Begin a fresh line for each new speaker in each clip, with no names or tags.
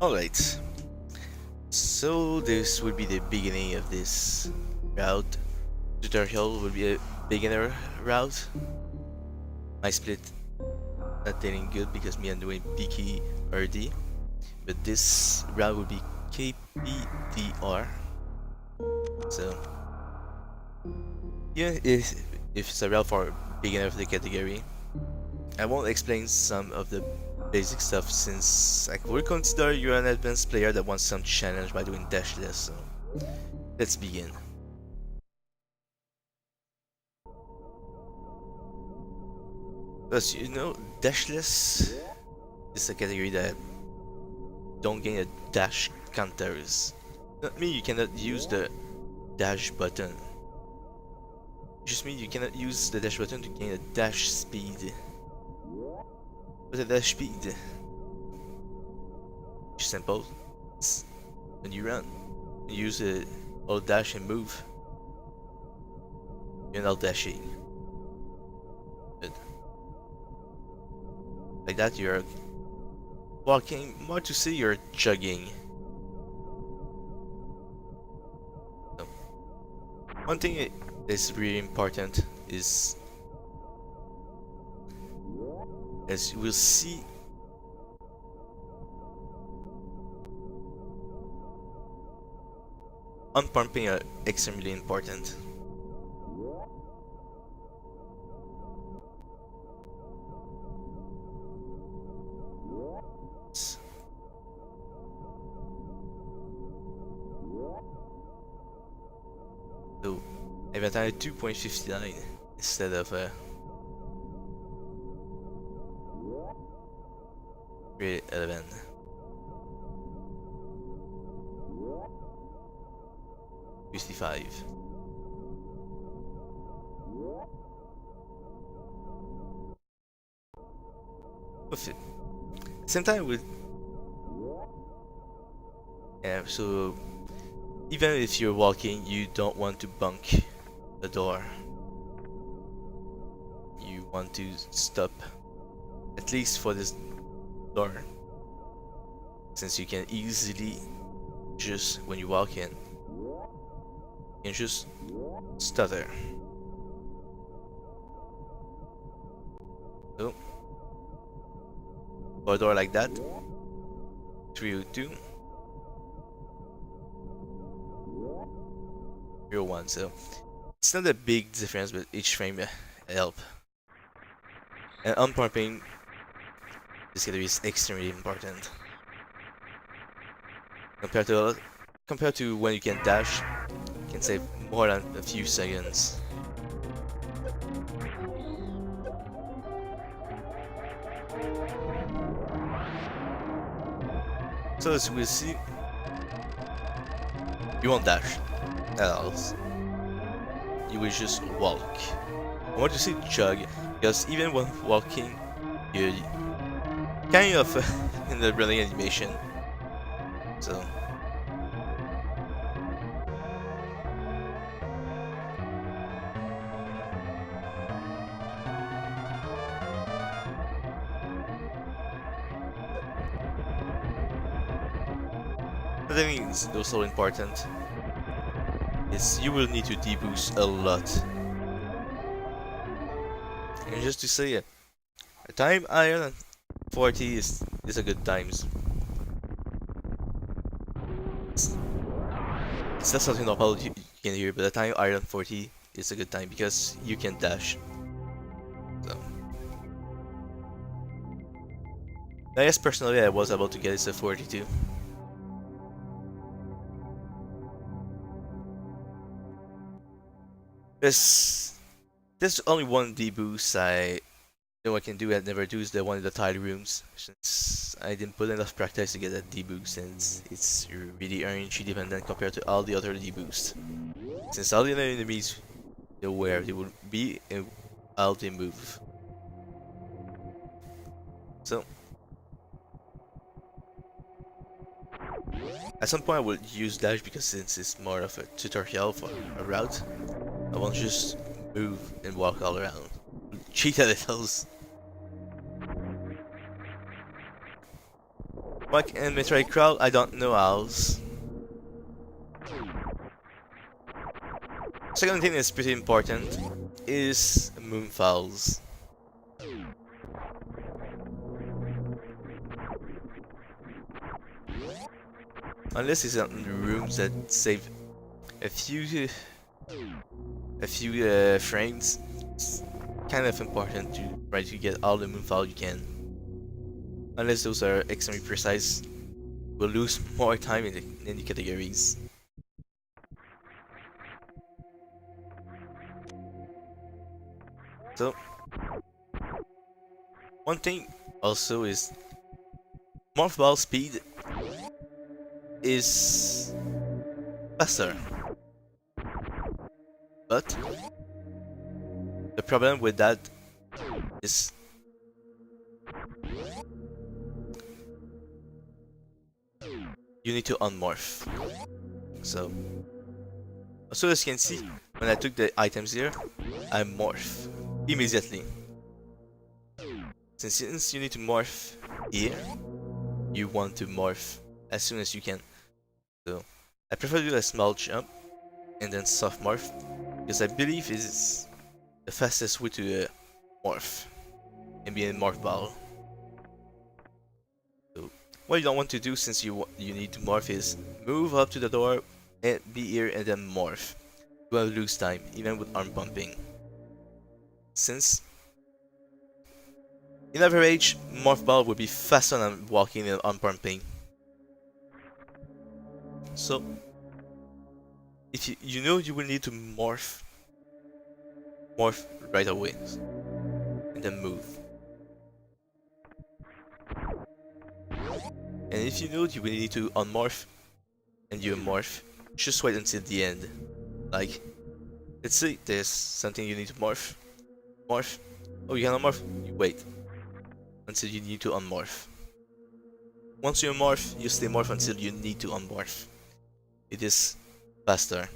Alright, so this would be the beginning of this route. Tutorial would be a beginner route. My split not getting good because me I'm doing PK RD, but this route would be KPDR. So yeah, if it's a route for beginner of the category, I won't explain some of the basic stuff since I would consider you're an advanced player that wants some challenge by doing dashless, so let's begin. As you know, dashless is a category that don't gain a dash counters. That means you cannot use the dash button. It just means you cannot use the dash button to gain a dash speed. But the dash speed is simple. It's when you run, you use the alt dash and move. You're not dashing. But like that, you're walking. More to say, you're jogging. So, one thing that's really important is, as you will see, unpumping are extremely important. So, inventory 2.59 instead of 311. With it. Same time with so even if you're walking, you don't want to bunk the door. You want to stop, at least for this door, since you can easily just, when you walk in, you can just stutter. So, for a door like that, 302, 301, so it's not a big difference, but each frame help. And unpumping this category is extremely important. Compared to when you can dash, you can save more than a few seconds. So as we'll see, you won't dash at all. You will just walk. I want to say jog, because even when walking, you're kind of in the running animation. So the thing is also important is you will need to deboost a lot. And just to say it, a time iron 40 is a good times. It's not something normal you can hear, but a time iron 40 is a good time because you can dash. So I guess personally I was able to get it to 42. There's only one deboost I know I can do and never do is the one in the tile rooms, since I didn't put enough practice to get that deboost, since it's really RNG dependent compared to all the other deboosts. Since all the other enemies know where they will be and how they move. So at some point I will use dash because since it's more of a tutorial for a route, I won't just move and walk all around. Cheat at it else. Like in metroid crowd, I don't know else. Second thing that's pretty important is moonfalls. Unless it's in rooms that save a few frames, it's kind of important to try to get all the moonfall you can. Unless those are extremely precise, we'll lose more time in the categories. So, one thing also is morph ball speed is faster, but the problem with that is you need to unmorph. So, also as you can see, when I took the items here, I morph immediately. Since you need to morph here, you want to morph as soon as you can. So, I prefer to do a small jump and then soft morph, because I believe it's the fastest way to morph and be in morph ball. So, what you don't want to do since you need to morph is move up to the door and be here and then morph. You will lose time, even with arm pumping. Since in average, morph ball would be faster than walking and arm pumping. So, if you know you will need to morph right away, and then move. And if you know you will need to unmorph, and you morph, just wait until the end. Like, let's say there's something you need to morph. Oh, you can unmorph? You wait until you need to unmorph. Once you morph, you stay morph until you need to unmorph. It is faster.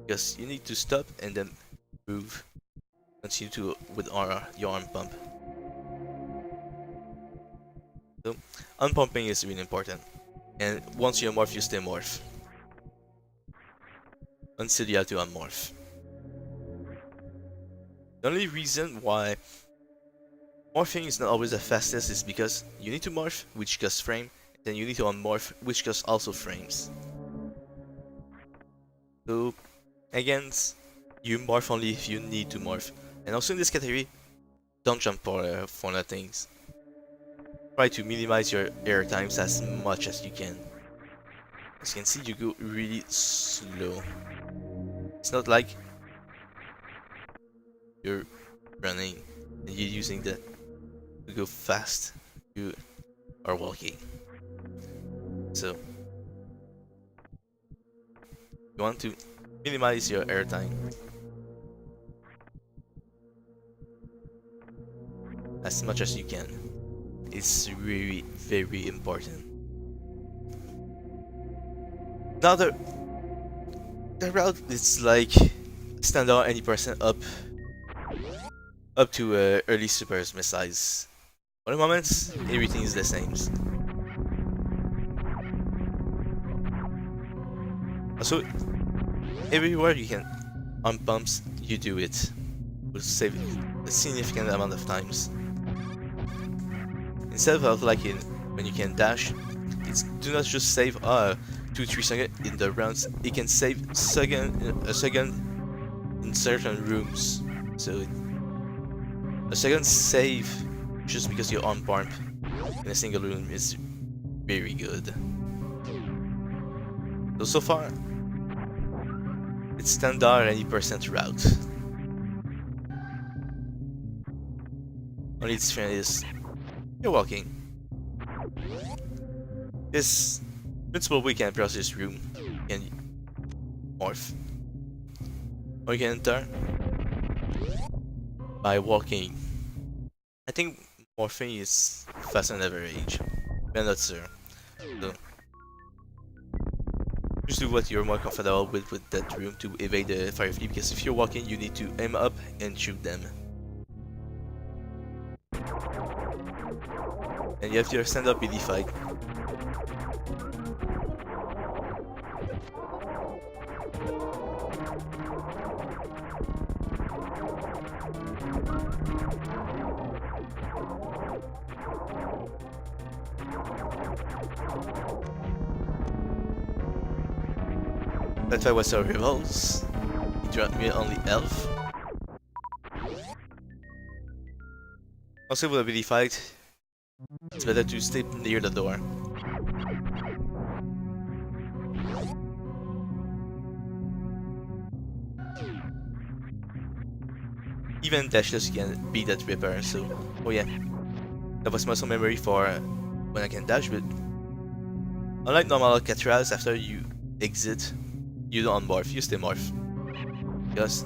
Because you need to stop and then move. Continue to with your arm pump. So, unpumping is really important. And once you morph, you stay morph. Until you have to unmorph. The only reason why morphing is not always the fastest is because you need to morph, which costs frame, and then you need to unmorph, which costs also frames. So, again, you morph only if you need to morph. And also in this category, don't jump for nothings. Try to minimize your air times as much as you can. As you can see, you go really slow. It's not like you're running and you're using that to go fast. You are walking. So, you want to minimize your air time as much as you can. It's really very important. Now the route is like standard any percent up to early super missiles. For the moment, everything is the same. Also, everywhere you can on pumps, you do it. Will save a significant amount of times. Instead of like when you can dash, it's do not just save 2-3 seconds in the rounds. It can save a second in certain rooms. So a second save just because you're on pump in a single room is very good. So far, it's standard any percent route. Only difference is you're walking. This principal we can across this room can morph. Or you can enter by walking. I think morphing is faster than average. I'm not sure. So just do what you're more comfortable with that room to evade the fire flea, because if you're walking you need to aim up and shoot them. And you have your stand-up BD fight. That fight was our rivals. He dropped me only elf. Also with a BD fight, it's better to stay near the door. Even dashless can beat that Ripper, so oh yeah. That was muscle memory for when I can dash, but unlike normal Alcatraz, after you exit, you don't morph, you stay morph. Because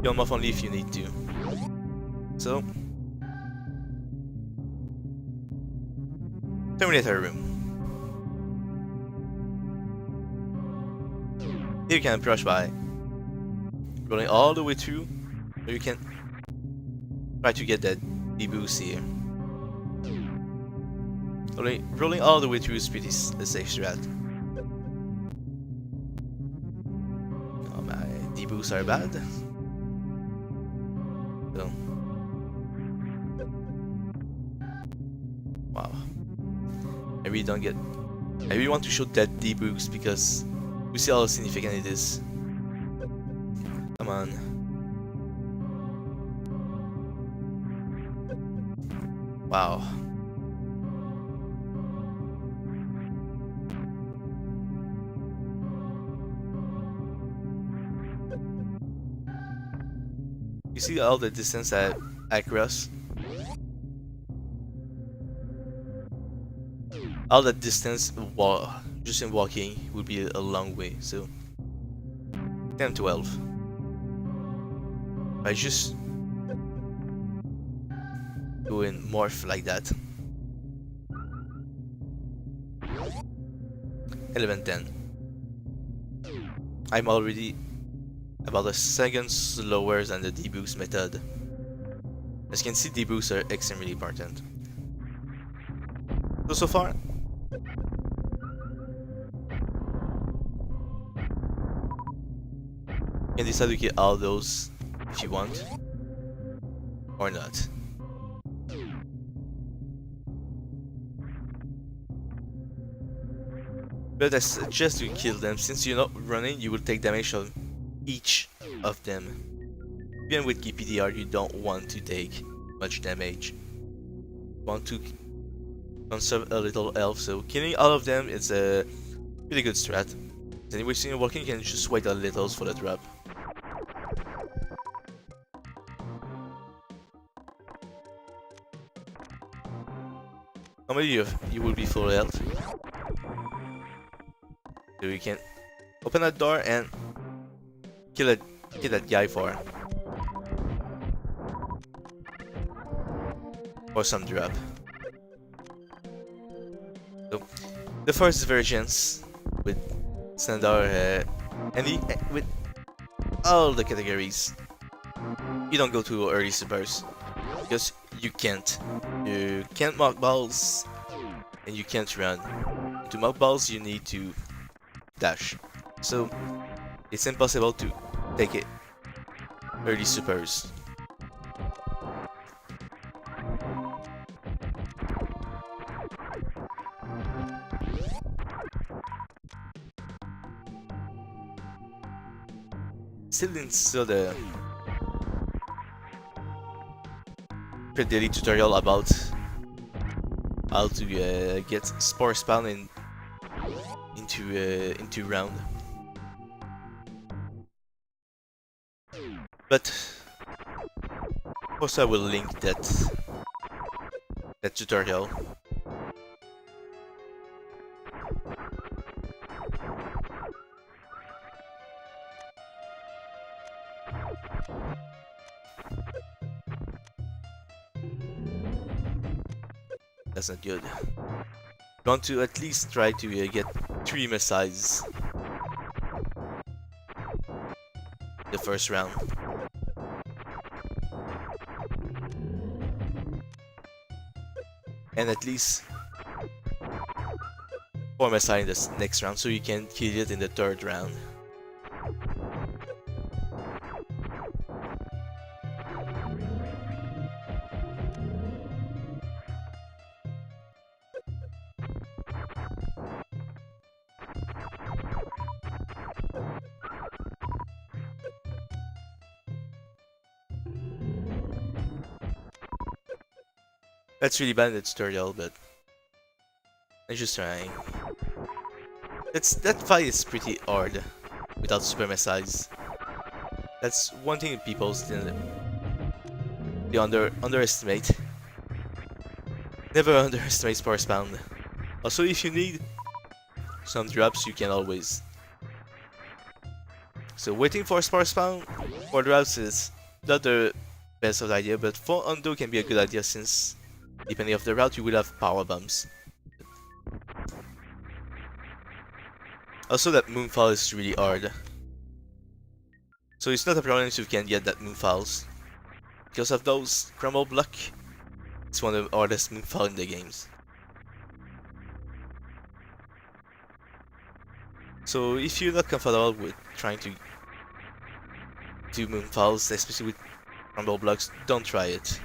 you morph only if you need to. So Terminator room. Here you can approach by rolling all the way through, or you can try to get that deboost here. Rolling all the way through is pretty safe strat. Oh, my deboosts are bad. So, wow. I really want to show that deboost because we see how significant it is. Come on. Wow. You see all the distance at cross? All that distance just in walking would be a long way, so 10, 12. I just go in morph like that. 11, 10. I'm already about a second slower than the deboost method. As you can see, deboosts are extremely important. So far, you can decide to get all those if you want, or not. But I suggest you kill them, since you're not running, you will take damage on each of them. Even with KPDR, you don't want to take much damage. You want to conserve a little health, so killing all of them is a pretty good strat. Anyway, when you're walking, you can just wait a little for the drop. Normally you will be full health. So you can open that door and kill that guy for some drop. So the first versions with standard with all the categories, you don't go to early supers because you can't. You can't mock balls and you can't run. To mock balls you need to dash. So it's impossible to take it early supers. Still didn't see the daily tutorial about how to get spore spawn into round. But also I will link that tutorial. That's not good. You want to at least try to get 3 missiles the first round. and at least form a side in the next round so you can kill it in the third round. That's really bad in the tutorial, but I'm just trying. That fight is pretty hard without super missiles. That's one thing people still they underestimate. Never underestimate power spawn. Also, if you need some drops, you can always. So waiting for power spawn for drops is not the best of idea, but for undo can be a good idea since depending on the route you will have power bombs. Also, that moonfall is really hard. So it's not a problem if you can get that moonfalls. Because of those crumble block, it's one of the hardest moonfall in the games. So if you're not comfortable with trying to do moonfalls, especially with crumble blocks, don't try it.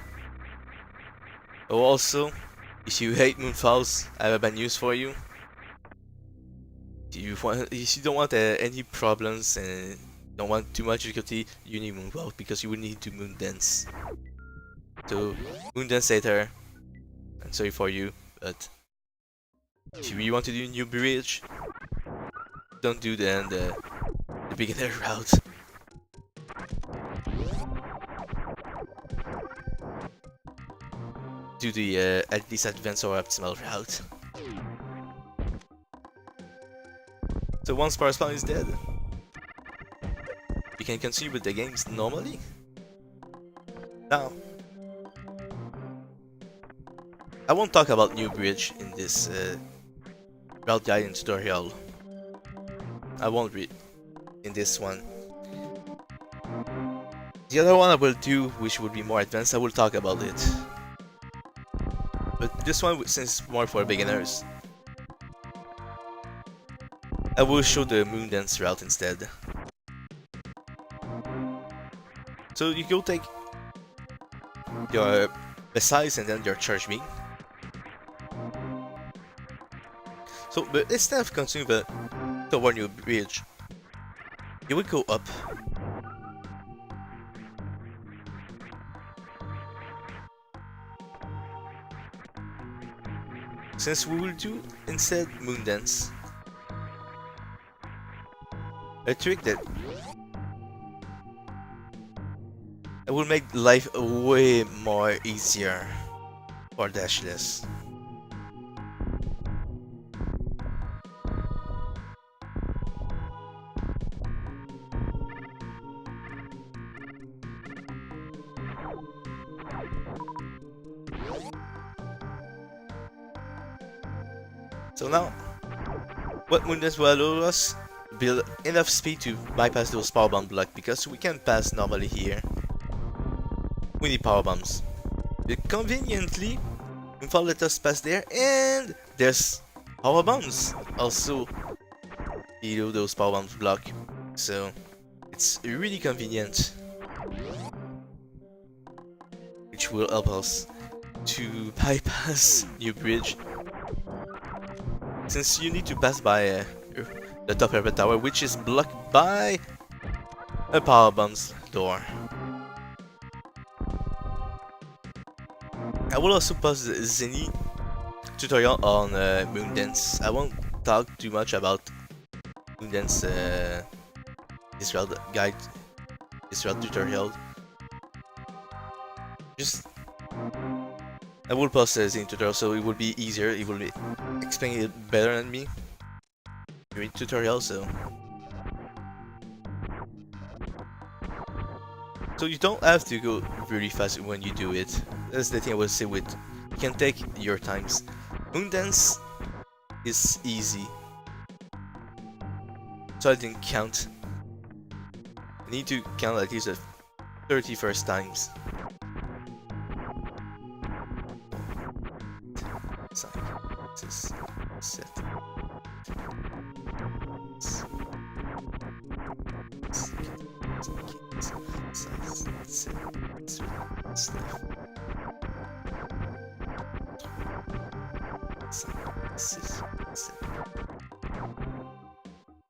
Oh, also, if you hate moonfalls, I have a bad news for you. If you don't want any problems and don't want too much difficulty, you need moonfall because you will need to moondance. So moondance later. I'm sorry for you, but if you really want to do new bridge, don't do the beginner route. Do the at least advanced or optimal route. So once power spawn is dead, you can continue with the games normally. Now, I won't talk about new bridge in this route guide and tutorial. I won't read in this one. The other one I will do, which will be more advanced, I will talk about it. But this one, since it's more for beginners, I will show the moondance route instead. So you go take your missiles and then your charge beam. So, but instead of continuing toward your bridge, you will go up. Since we will do instead moondance, a trick that will make life way more easier for dashless. So now, what moondance will allow us build enough speed to bypass those power bomb blocks because we can pass normally here. We need power bombs. But conveniently, Moonfall let us pass there, and there's power bombs also below those power bombs block. So it's really convenient, which will help us to bypass new bridge. Since you need to pass by the top of the tower, which is blocked by a power bomb's door. I will also post the Zeni tutorial on moondance. I won't talk too much about moondance this route guide, this route tutorial. Just I will post the Zeni tutorial so it will be easier. It will explain it better than me during tutorial. So you don't have to go really fast when you do it. That's the thing I will say with, you can take your times. Moondance is easy. So I didn't count. I need to count at least the 31st times. This set.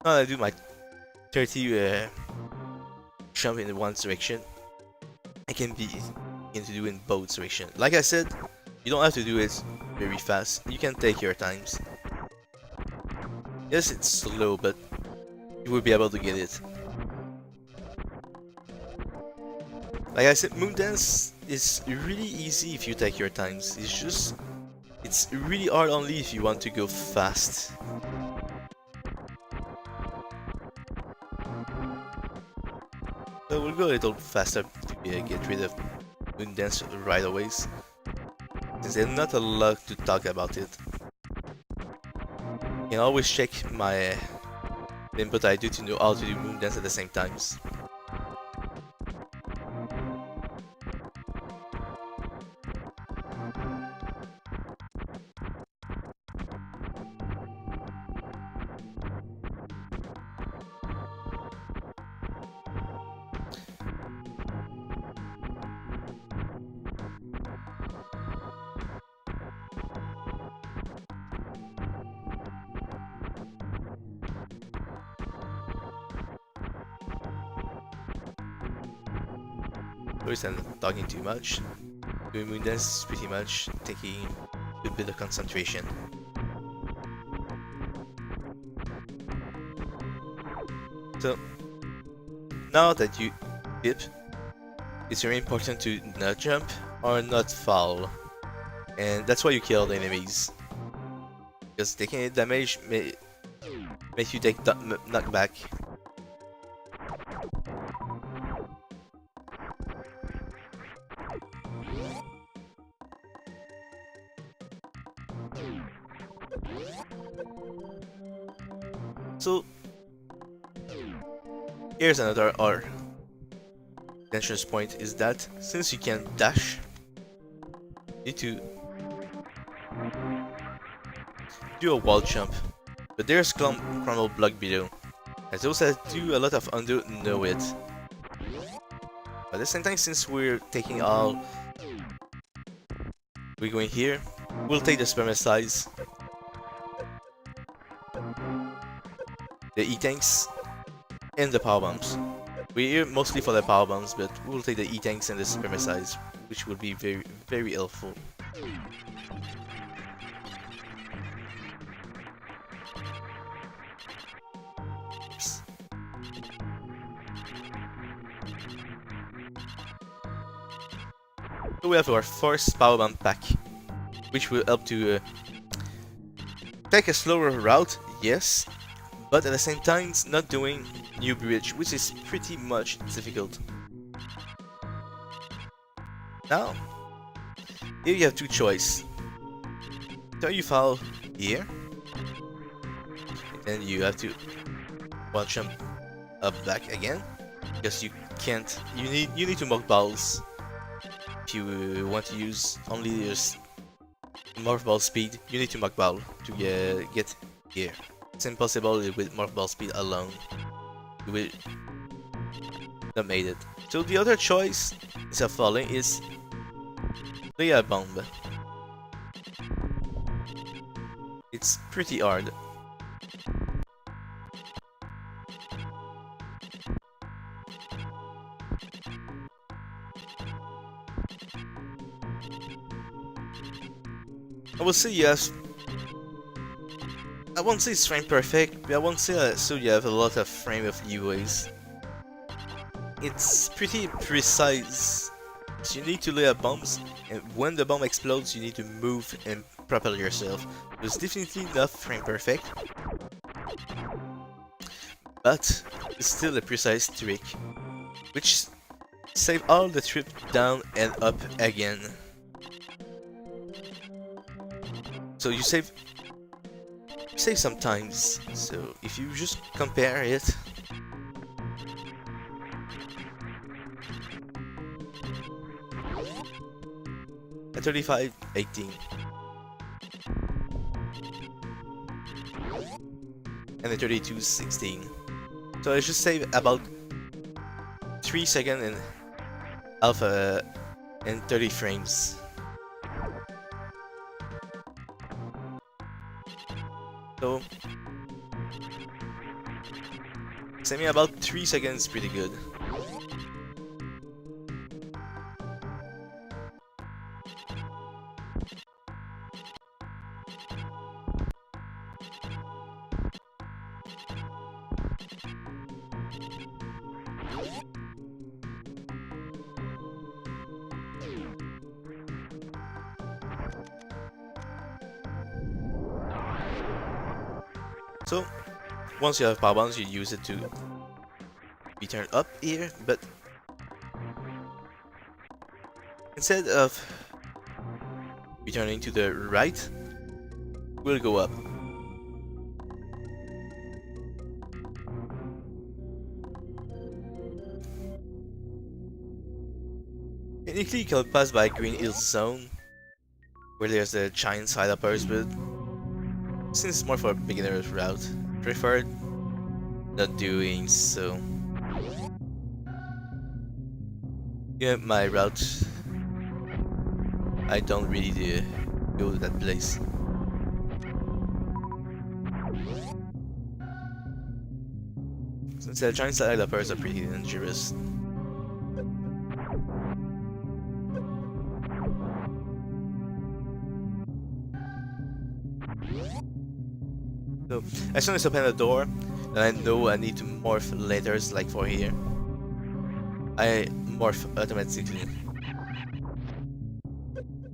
Now I do my 30 jump in one direction. I can begin to do in both directions. Like I said, you don't have to do it very fast. You can take your times. Yes, it's slow, but you will be able to get it. Like I said, moondance is really easy if you take your times. It's really hard only if you want to go fast. So we'll go a little faster to get rid of moondance right away, since there's not a lot to talk about it. You can always check the input I do to know how to do moondance at the same times. First, I'm talking too much. Doing moondance is pretty much taking a bit of concentration. So, now that you dip, it's very important to not jump or not fall. And that's why you kill the enemies. Because taking damage may make you take knockback. So here's another dangerous point, is that since you can dash, you need to do a wall jump, but there's crumble block below, as those that do a lot of undo know it. But at the same time, since we're going here, we'll take the sperma size, the E-tanks, and the power bombs. We're here mostly for the power bombs, but we'll take the E-tanks and the sperma size, which will be very, very helpful. Oops. So we have our first power bomb pack, which will help to take a slower route, yes, but at the same time it's not doing new bridge, which is pretty much difficult. Now, here you have two choices. So you fall here, and then you have to wall jump up back again, because you can't. You need to mark balls if you want to use only your morph ball speed. You need to mark ball to get here. It's impossible with morph ball speed alone. You will not made it. So the other choice instead of falling is lay a bomb. It's pretty hard. I will say yes. I won't say it's frame perfect, but I won't say so you have a lot of frame of leeways. It's pretty precise. So you need to lay up bombs, and when the bomb explodes, you need to move and propel yourself. It's definitely not frame perfect, but it's still a precise trick, which save all the trip down and up again. So you save sometimes. So if you just compare it, at 35, 18. and a 32:16. So I should save about 3 seconds in alpha and 30 frames. So saving about 3 seconds is pretty good. So once you have power bombs, you use it to be turned up here, but instead of returning to the right, we'll go up. Technically, you can pass by Green Hill Zone, where there's a giant side uppers, but since it's more for a beginner's route, I prefer not doing so. Yeah, my route, I don't really go to that place. Since the giant side uppers are pretty dangerous. So, as soon as I open the door, and I know I need to morph later, like for here, I morph automatically.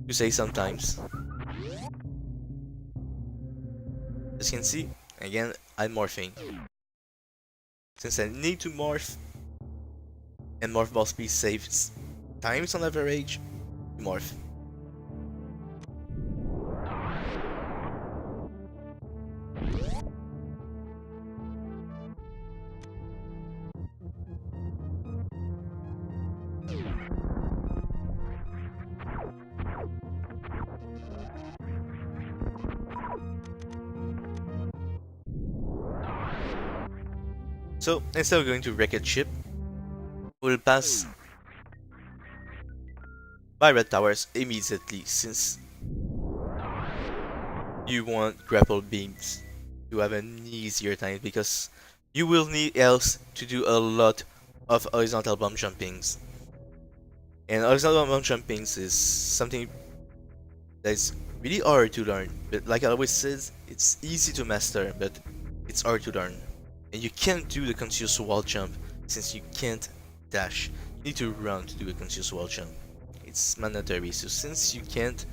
You say sometimes. As you can see, again, I'm morphing. Since I need to morph, and morph ball speed saves times on average, morph. So instead of going to wreckage ship, we'll pass by red towers immediately, since you want grapple beams to have an easier time, because you will need else to do a lot of horizontal bomb jumpings. And horizontal bomb jumpings is something that's really hard to learn, but like I always said, it's easy to master, but it's hard to learn. And you can't do the continuous wall jump since you can't dash. You need to run to do a continuous wall jump. It's mandatory. So since you can't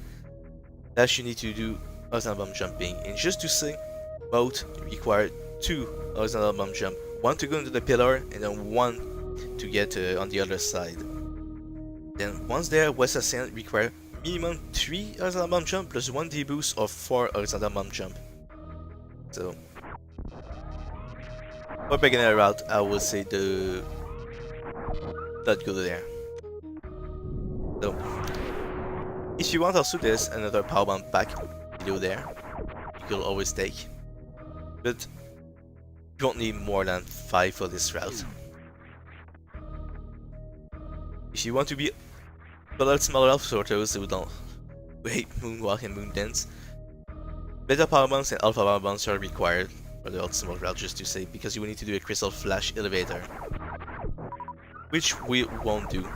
dash, you need to do horizontal bomb jumping. And just to say, both require 2 horizontal bomb jump. 1 to go into the pillar, and then 1 to get on the other side. Then once there, West Ascent require minimum 3 horizontal bomb jump plus 1 deboost of 4 horizontal bomb jump. So for beginner route, I would say not go there. So if you want also, there's another power bomb pack below there you could always take, but you don't need more than 5 for this route. If you want to be a lot smaller alpha sorters who don't hate moonwalk and moondance, beta power bombs and alpha power bombs are required for the ultimate route, just to say, because you will need to do a crystal flash elevator, which we won't do.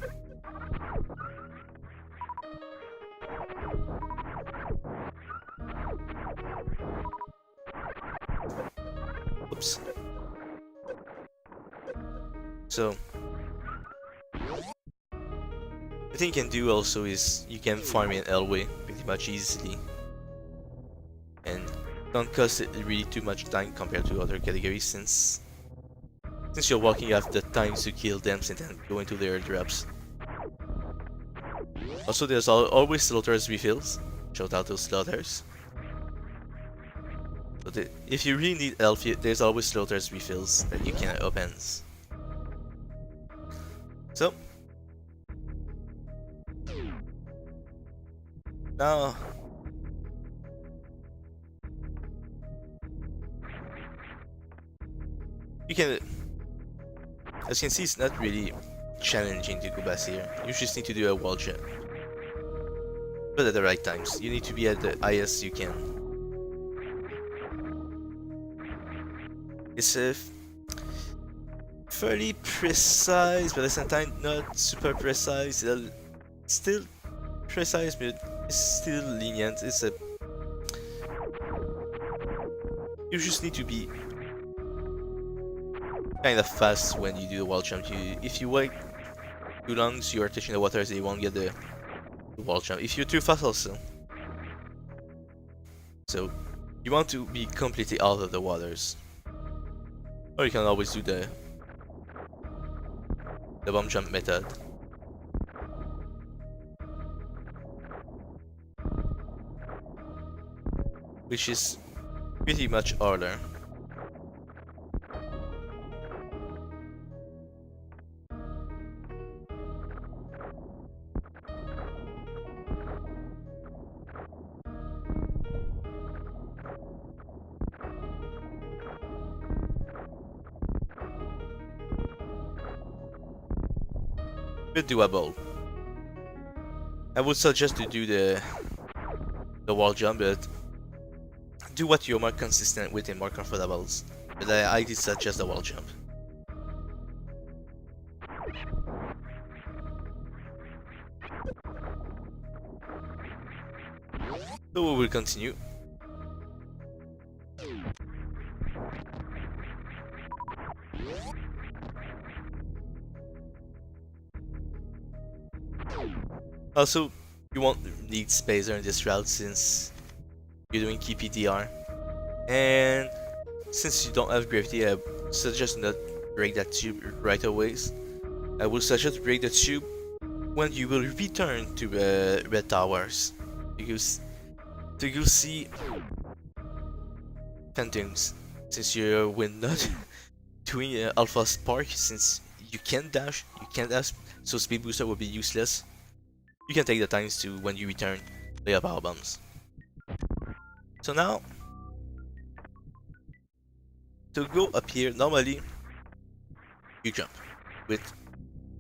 Oops. So the thing you can do also is you can farm in Elway pretty much easily, and don't cost it really too much time compared to other categories, since you're walking, you have the time to kill them and then go into their drops. Also, there's always slaughters refills. Shout out to slaughters. But if you really need elf, there's always slaughters refills that you can open. So now You can, as you can see, it's not really challenging to go past here. You just need to do a wall jump, but at the right times. You need to be at the highest you can. It's fairly precise, but at the same time not super precise. It's still precise, but it's still lenient. You just need to be kind of fast when you do the wall jump. If you wait too long, so you are touching the water, so you won't get the wall jump. If you're too fast also. So you want to be completely out of the waters. Or you can always do the bomb jump method. Which is pretty much harder. But doable. I would suggest to do the wall jump, but do what you're more consistent with and more comfortable. But I did suggest the wall jump. So we will continue. Also, you won't need spacer in this route since you're doing key PDR. And since you don't have gravity, I suggest not break that tube right away. I will suggest break the tube when you will return to the red towers, because you'll see phantoms. Since you will not doing Alpha Spark, since you can't dash, so speed booster will be useless. You can take the times to when you return lay up power bombs. So now, to go up here, normally you jump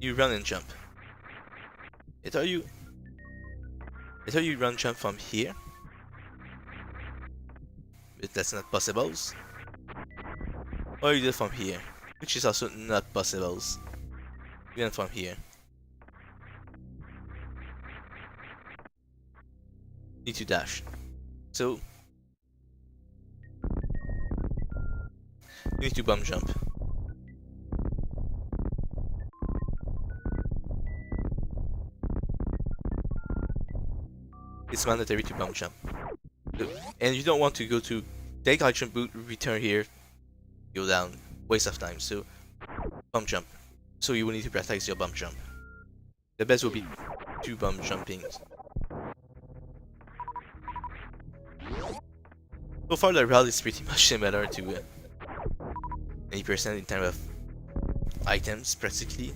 you run and jump. Either you run jump from here, but that's not possible, or you do it from here, which is also not possible. Even from here, you need to dash. So you need to bump jump. It's mandatory to bump jump. And you don't want to go to take action boot, return here, go down, waste of time. So bump jump. So you will need to practice your bump jump. The best will be 2 bump jumping. So far the route is pretty much similar to 80% in terms of items practically,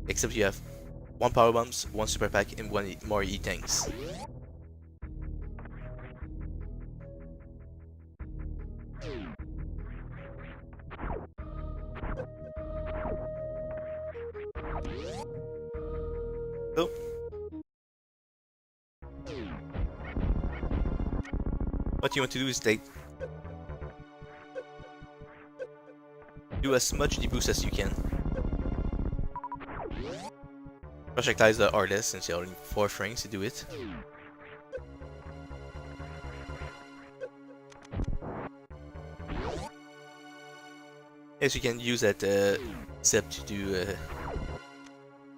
except you have 1 power bombs, 1 super pack, and 1 more E-tanks. So what you want to do is do as much deboost as you can. Projectiles the hardest since you only 4 frames to do it. Yes, you can use that Zeb to do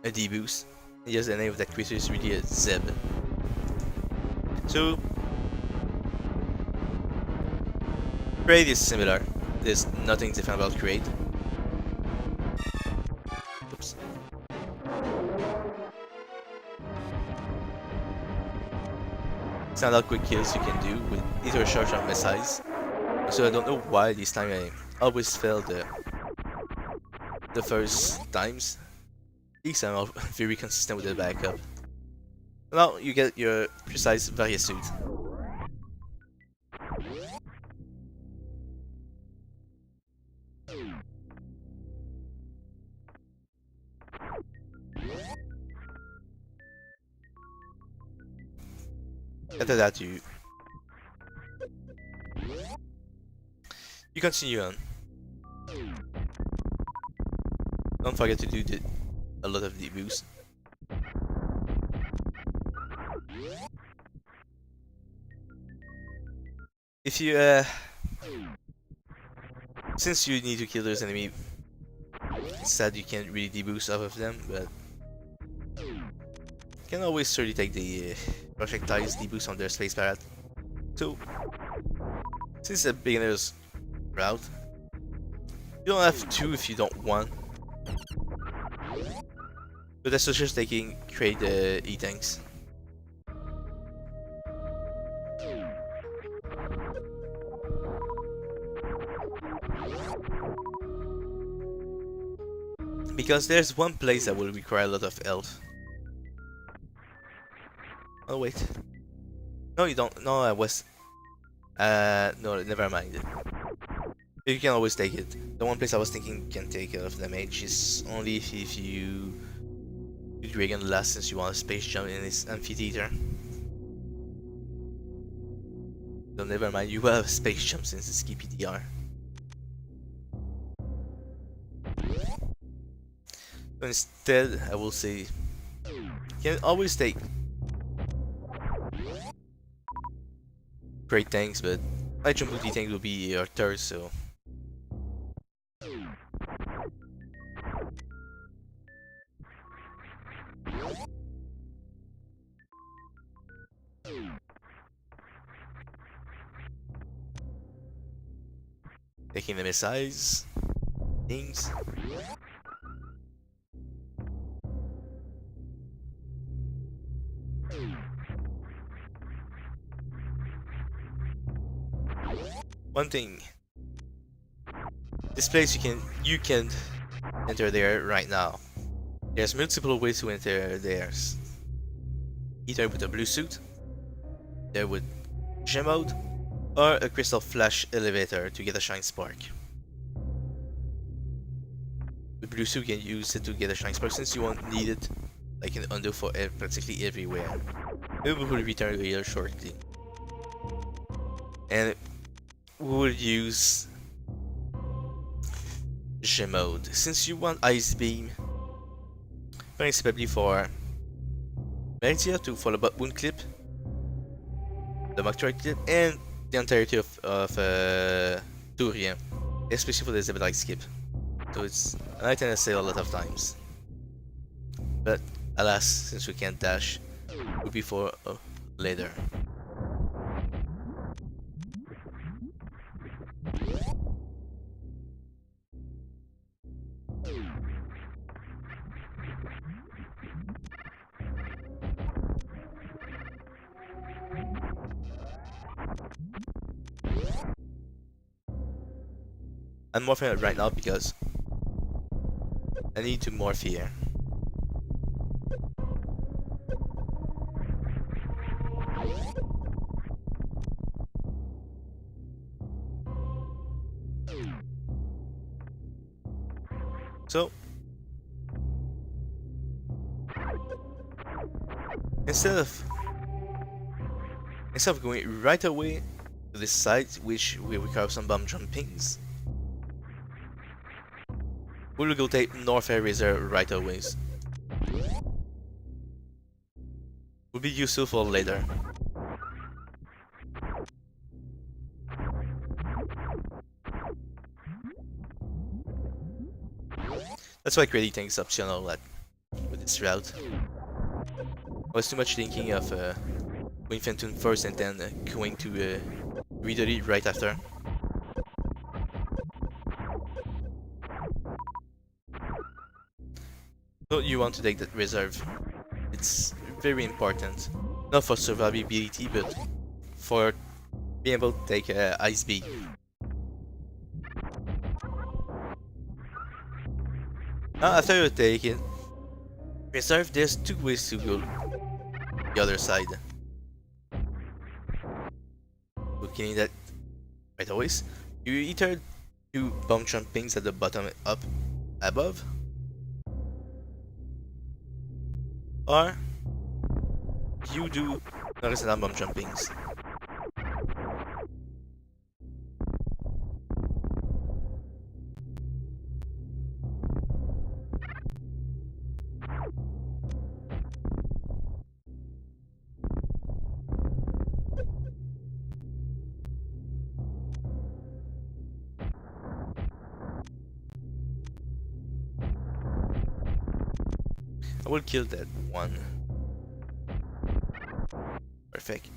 a deboost. Yes, the name of that creature is really a Zeb. So Create is similar. There's nothing different about Create. Oops. Standard quick kills you can do with either charge or missiles. So I don't know why this time I always fail the first times. At least I'm very consistent with the backup. Now you get your precise various suit. After that, you continue on. Don't forget to do a lot of debuffs. If you since you need to kill those enemy, it's sad you can't really deboost off of them, but you can always surely take the projectiles deboost on their space parrot. So since it's a beginner's route, you don't have to if you don't want. But I suggest taking create the E-tanks. Because there's one place that will require a lot of health. Oh wait. No you don't. No, I was... no, never mind. You can always take it. The one place I was thinking can take of damage is only if you do Dragon last, since you want a space jump in this amphitheater. So never mind, you will have a space jump since it's KPDR. So instead, I will say you can always take great tanks, but my Jumbuti tank will be your third, so taking the missiles, things. One thing, this place you can enter there right now. There's multiple ways to enter there. Either with a blue suit, there with gem mode, or a crystal flash elevator to get a shine spark. The blue suit can use it to get a shine spark since you won't need it like an undo for practically everywhere. We will return here shortly. And we will use gem mode. Since you want ice beam, principally for Meridia to follow up wound clip, the metroid clip, and the entirety of Turien, especially for the Zebedite skip. So it's an item I say a lot of times. But alas, since we can't dash, it will be for later. I'm morphing it right now because I need to morph here. So instead of going right away to this site, which will require some bomb jumpings, we will go take North Air Reserve right away. Will be useful for later. That's why creating tanks optional with this route. I was too much thinking of going Fentun first and then going to Ridley right after. So you want to take that reserve. It's very important. Not for survivability, but for being able to take Ice Beam. Now after you take it, reserve, there's two ways to go the other side. Looking at that right away, you either do bomb jumpings at the bottom up above, or you do horizontal bomb jumpings. I will kill that one. Perfect.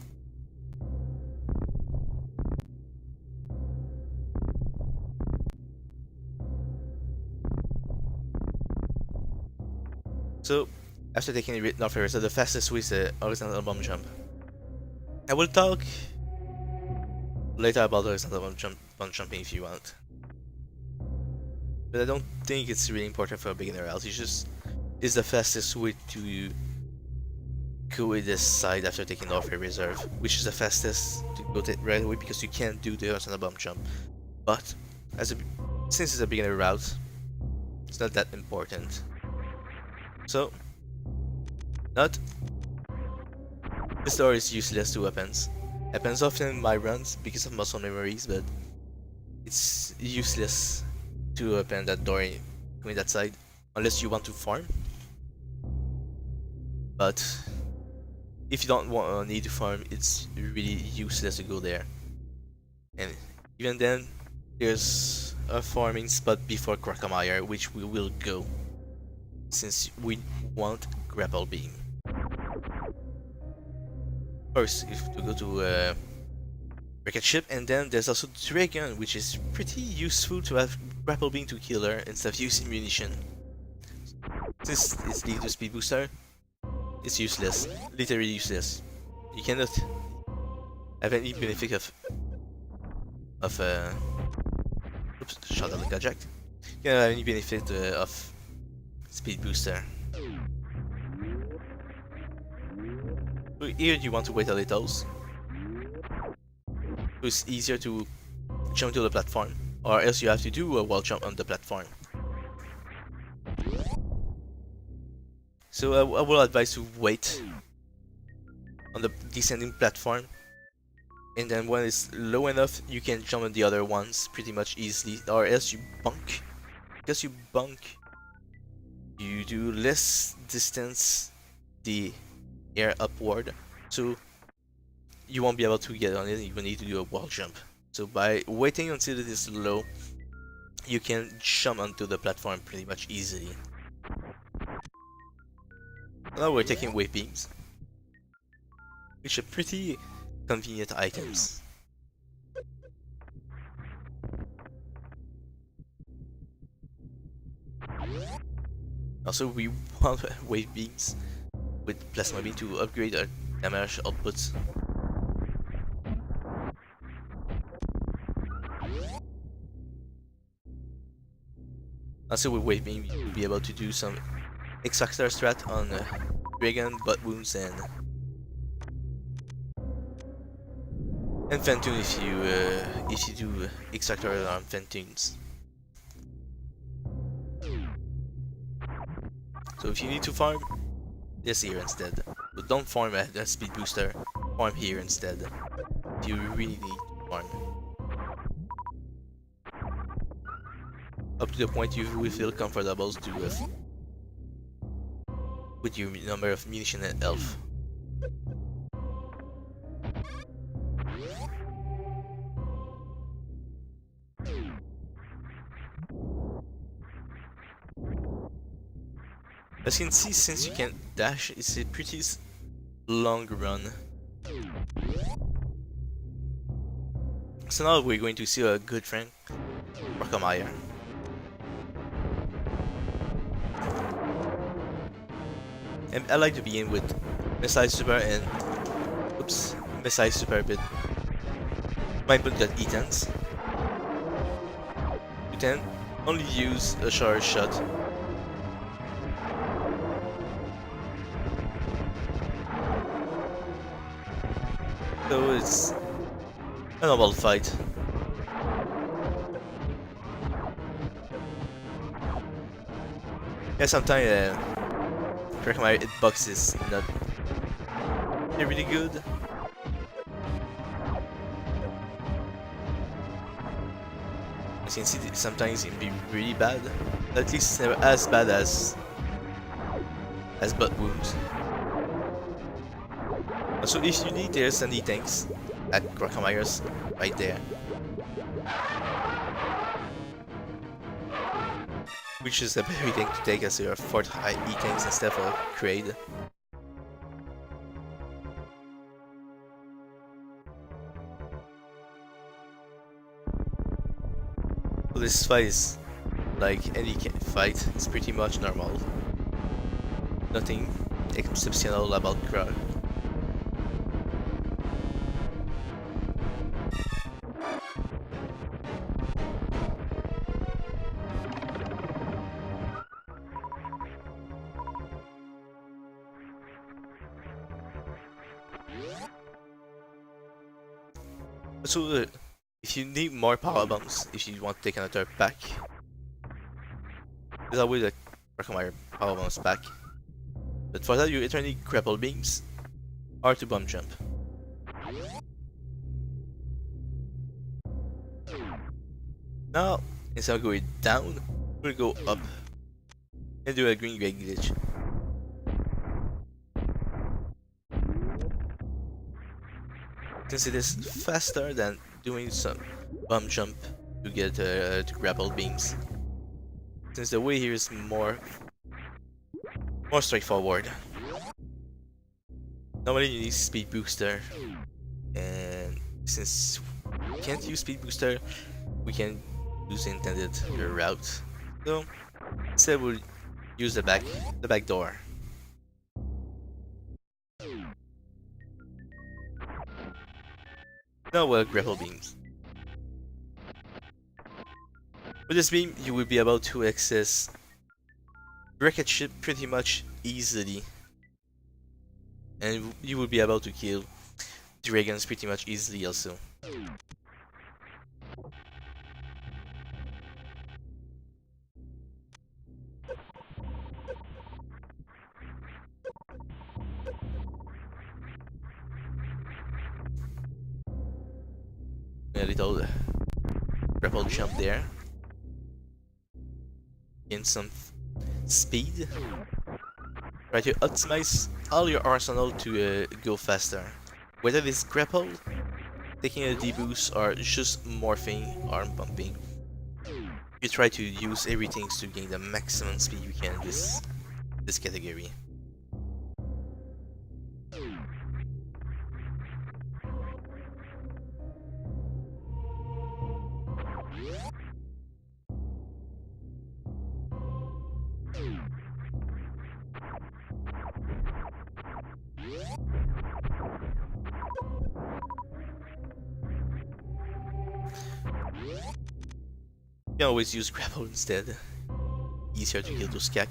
So, after taking the North Area, so the fastest way is the horizontal bomb jump. I will talk later about horizontal bomb jumping if you want. But I don't think it's really important for a beginner else. It's the fastest way to go with this side after taking off your reserve, which is the fastest to go right away because you can't do the horizontal bomb jump. But since it's a beginner route, it's not that important. So, this door is useless to weapons. Happens often in my runs because of muscle memories, but it's useless to open that door going that side unless you want to farm. But if you don't need to farm, it's really useless to go there. And even then, there's a farming spot before Crocomire, which we will go since we want grapple beam. First, if to go to rocket ship, and then there's also Dragon, which is pretty useful to have grapple beam to kill her instead of using munition. Since it's lead to speed booster, it's useless, literally useless. You cannot have any benefit of oops, shot at the project. You cannot have any benefit of speed booster. So here you want to wait a little. So it's easier to jump to the platform, or else you have to do a wall jump on the platform. So I will advise to wait on the descending platform, and then when it's low enough, you can jump on the other ones pretty much easily, or else you bunk. Because you bunk, you do less distance the air upward, so you won't be able to get on it. You will need to do a wall jump. So by waiting until it is low, you can jump onto the platform pretty much easily. Now we're taking wave beams, which are pretty convenient items. Also, we want wave beams with plasma beam to upgrade our damage outputs. Also, with wave beam, you'll be able to do some Extractor strat on Dragon, butt wounds, and Fentoon if you do Extractor on Fentoons. So if you need to farm, this here instead. But don't farm at a speed booster, farm here instead. If you really need to farm. Up to the point you will feel comfortable to with your number of munition and health. As you can see, since you can dash, it's a pretty long run. So now we're going to see a good friend, Recomand. And I like to begin with Missile Super and Missile Super bit. Mindful that E10s. You can only use a charge shot. So it's a normal fight. Yeah, sometimes Recommend it boxes not they're really good. As you can see, sometimes it can be really bad. At least never as bad as butt wounds. So if you need, there's any tanks at Crocomires right there. Which is a better thing to take as your 4th high E-tanks instead of Kraid. So this fight is like any fight, it's pretty much normal. Nothing exceptional about Krog. So if you need more power bombs, if you want to take another pack, there's always a recommend power bombs pack. But for that, you eternally grapple beams or to bomb jump. Now, instead of going down, we'll go up and do a green grade glitch. Since it is faster than doing some bomb jump to get to grapple beams. Since the way here is more straightforward. Normally you need speed booster, and since we can't use speed booster, we can use the intended route. So instead we'll use the back door. Now we'll grapple beams. With this beam, you will be able to access wreckage ship pretty much easily, and you will be able to kill dragons pretty much easily also. A little grapple jump there. Gain some speed. Try to optimize all your arsenal to go faster. Whether it's grapple, taking a deboost, or just morphing or bumping. You try to use everything to gain the maximum speed you can in this category. You can always use grapple instead. Easier to kill those cac.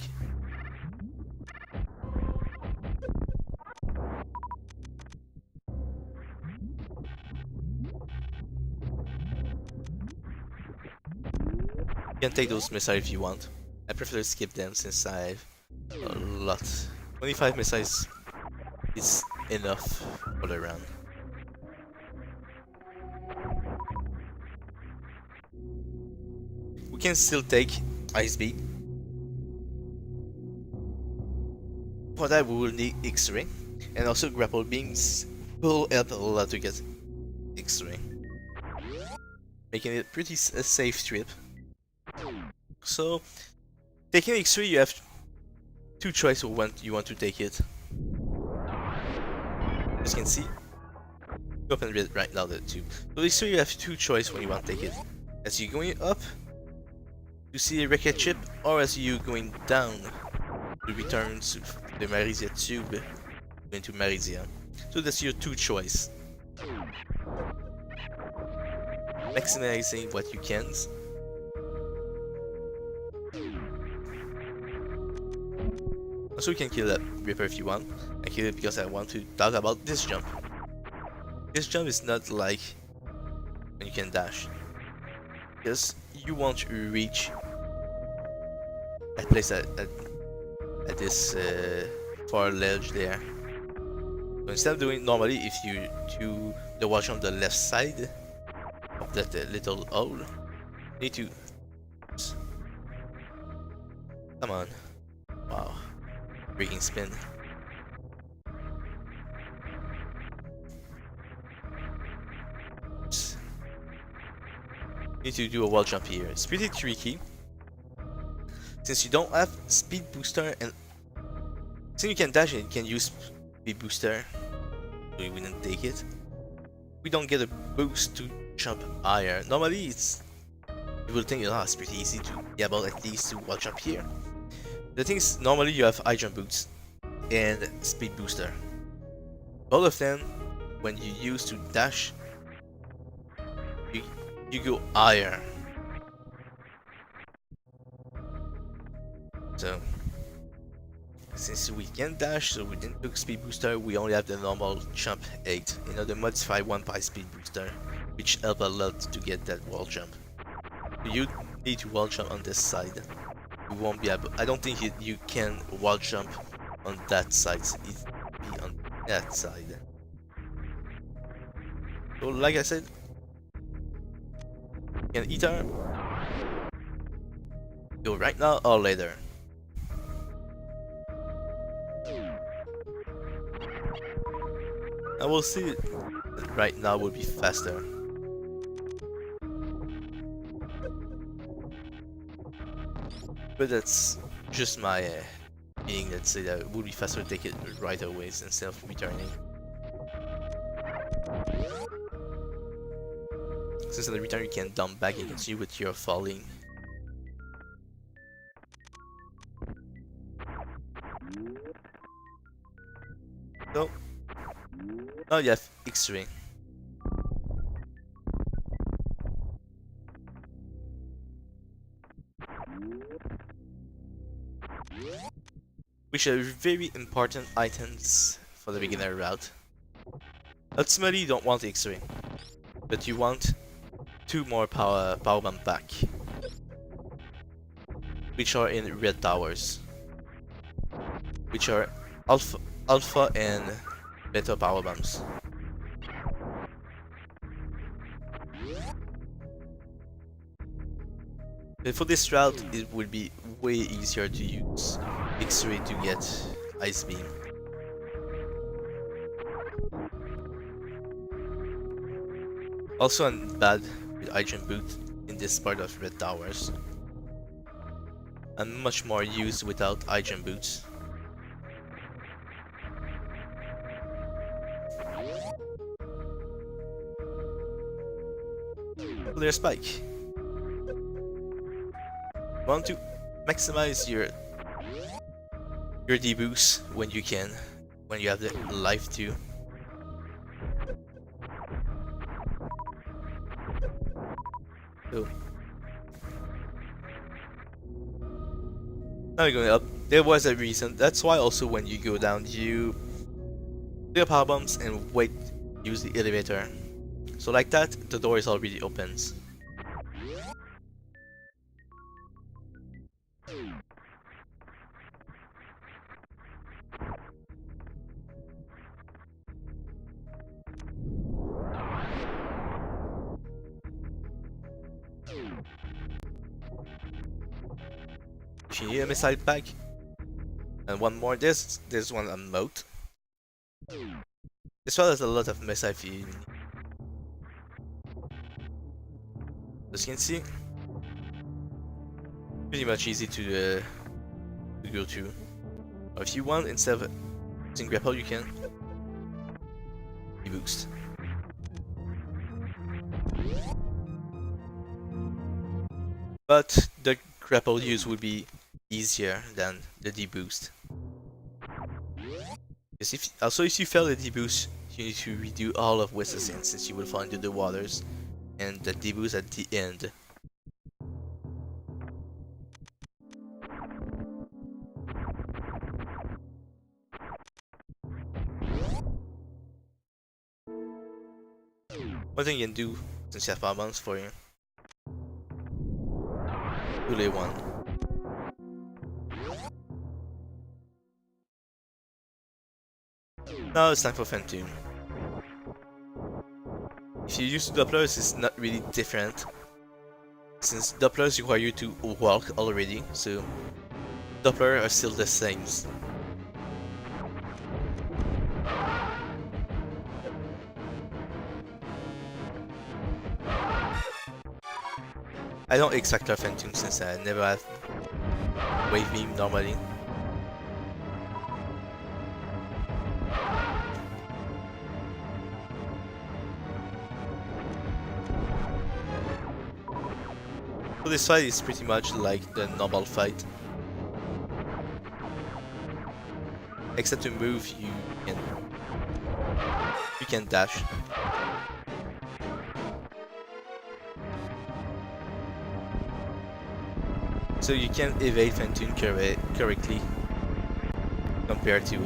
You can take those missiles if you want. I prefer to skip them since I have a lot. 25 missiles is enough for the round. We can still take Ice Beam. For that we will need X-Ray, and also grapple beams will help a lot to get X-Ray, making it pretty a safe trip. So, taking X-Ray, you have two choices when you want to take it. As you can see, open it right now the tube. So X-Ray, you have two choices when you want to take it. As you're going up to see a wreckage ship, or as you going down to return to the Marizia tube into Marizia. So that's your two choice. Maximizing what you can. Also you can kill that Ripper if you want. I kill it because I want to talk about this jump. This jump is not like when you can dash. Because you want to reach that place at this far ledge there. So instead of doing normally, if you do the watch on the left side of that little hole, you need to. Come on. Wow. Breaking spin. You need to do a wall jump here. It's pretty tricky. Since you don't have speed booster and since you can dash and you can use speed booster, so we didn't take it. We don't get a boost to jump higher. Normally it's you will think it's pretty easy to be able at least to wall jump here. The thing is normally you have high jump boots and speed booster. Both of them when you use to dash you go higher. So since we can dash, so we didn't took speed booster, we only have the normal jump 8, you know, the modified one by speed booster, which help a lot to get that wall jump. So you need to wall jump on this side. You won't be able, I don't think you can wall jump on that side, so it be on that side. So like I said, you can either go right now or later. I will see it right now will be faster. But that's just my feeling that say that it would be faster to take it right away instead of returning. Since in the return you can dump back and continue with your falling. So now you have X-ray. Which are very important items for the beginner route. Ultimately you don't want X-ray, but you want 2 more power bomb back, which are in red towers, which are alpha and beta power bombs. But for this route, it would be way easier to use X-ray to get Ice Beam. Also, I'm bad with Item Boot in this part of Red Towers. I'm much more used without Item Boots. Clear Spike. You want to maximize your deboost when you can, when you have the life too. So now you're going up. There was a reason. That's why also when you go down, you do power bombs and wait. Use the elevator. So like that, the door is already opens. If you need a missile pack, and one more, there's one on moat. This one has a lot of missile if you need. As you can see, pretty much easy to go to. Or if you want, instead of using grapple, you can boost. But the grapple use would be easier than the deboost. Because if you fail the deboost, you need to redo all of Whistlesing since you will fall into the waters, and the deboost at the end. One thing you can do since you have power bombs for you. Relay 1. Now it's time for Phantom. If you use Dopplers, it's not really different, since Dopplers require you to walk already, so Doppler are still the same. I don't expect a Phantom since I never have Wave Beam normally. So this fight is pretty much like the normal fight. Except to move, you can dash. So you can evade Phantom correctly compared to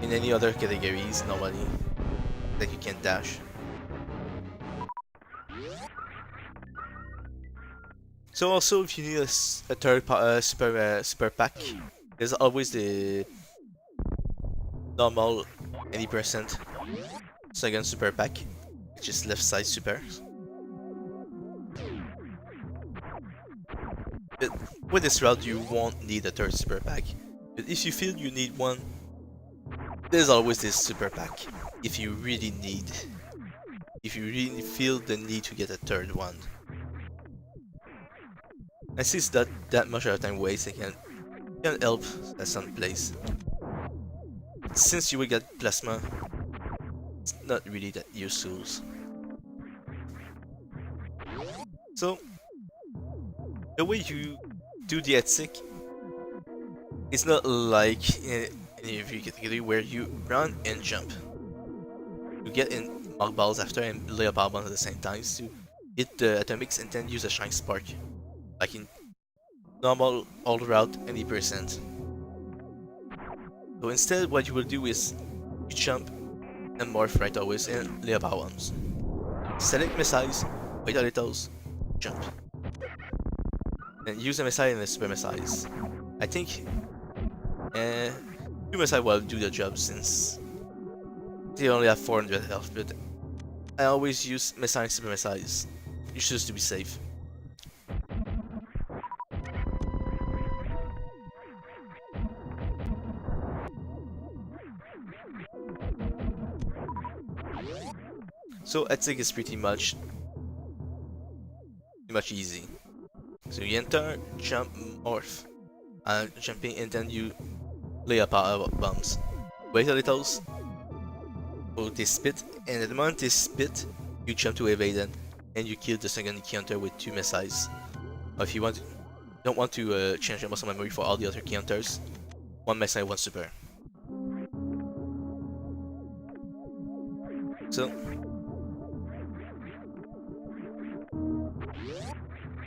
in any other categories normally that you can dash. So also, if you need a third super pack, there's always the normal 80% second super pack, which is left side super. But with this route, you won't need a third super pack. But if you feel you need one, there's always this super pack. If you really feel the need to get a third one. And since that much of the time waste, it can help at some place. Since you will get plasma, it's not really that useful. So the way you do the Etsic, it's not like in any of your category where you run and jump. You get in Mark Balls after and lay a power bomb at the same time to hit the atomics and then use a Shine Spark. Like in normal all route 80%. So instead what you will do is you jump and morph right always and lay a power bombs. Select missiles, wait a little, jump. Then use a missile and a super missiles. I think two missiles will do the job since they only have 400 health, but I always use missile and super missiles. You choose to be safe. So Etsic is pretty much easy. So you enter, jump, morph, jumping, and then you lay a power bombs. Wait a little, so they spit, and at the moment they spit, you jump to evade them, and you kill the second counter with 2 missiles. Or if you don't want to change the muscle memory for all the other counters, 1 missile, 1 super. So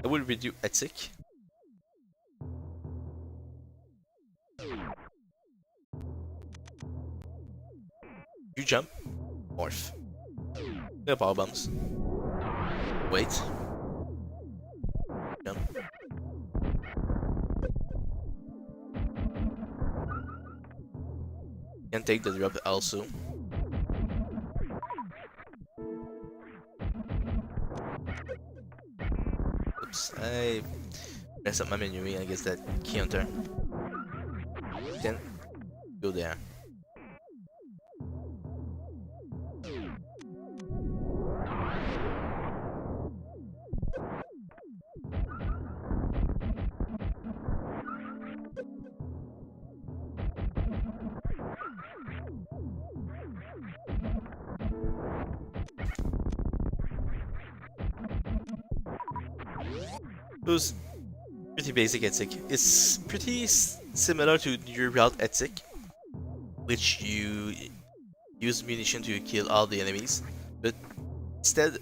I will redo Etsic. You jump, morph. No power bombs. Wait. Jump. Can take the drop also. Oops, I messed up my menu. I guess that counter. Then go there. It was pretty basic Etsic. It's pretty similar to your route Etsic, which you use munition to kill all the enemies, but instead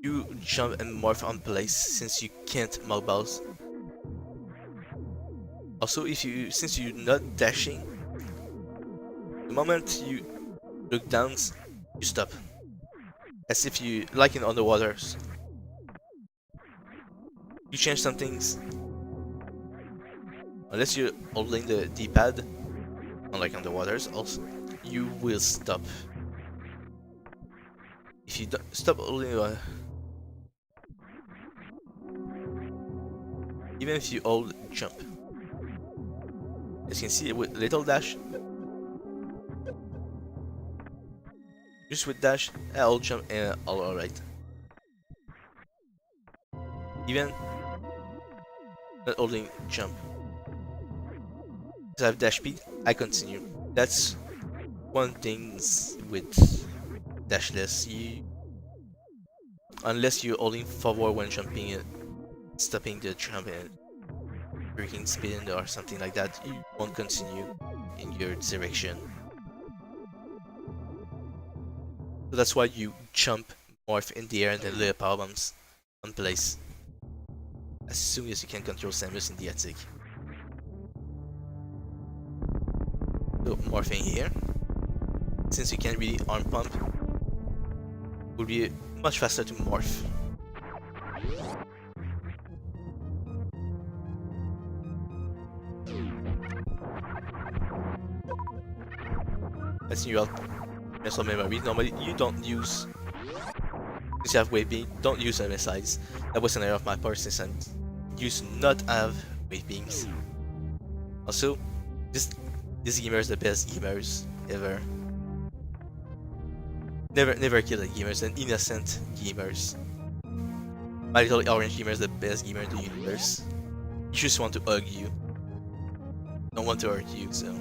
you jump and morph on place since you can't mark balls. Also, since you're not dashing, the moment you look down, you stop, as if you like in underwaters. You change some things, unless you're holding the D-pad, unlike on the waters, also you will stop. If you don't stop only even if you hold jump, as you can see with little dash, just with dash, I'll jump and alright. Even not holding jump, because I have dash speed, I continue. That's one thing with dashless. Unless you're holding forward when jumping and stopping the jump and breaking spin or something like that, you won't continue in your direction. So that's why you jump, morph in the air, and then lay power bombs on place as soon as you can control Samus in the attic. So morphing here, since you can't really arm pump, will be much faster to morph. That's new muscle memory. Normally you don't use, since you have wave beam, don't use MSIs. That was an error of my part since I used not have wave beams. Also, this gamer is the best gamers ever. Never kill the gamers, and innocent gamers. My little orange gamer is the best gamer in the universe. He just want to hug you. Don't want to hurt you, so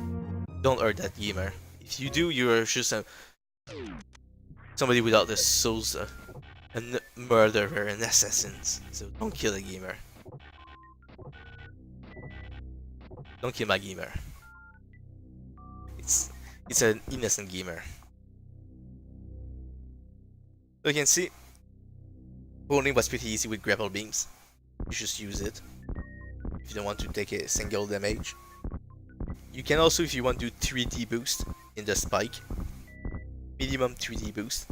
don't hurt that gamer. If you do, you're just somebody without the souls, a murderer, an assassin. So don't kill a gamer. Don't kill my gamer. It's an innocent gamer. So you can see, bowling was pretty easy with grapple beams. You just use it if you don't want to take a single damage. You can also, if you want, do 3D boost in the spike. Minimum 3D boost.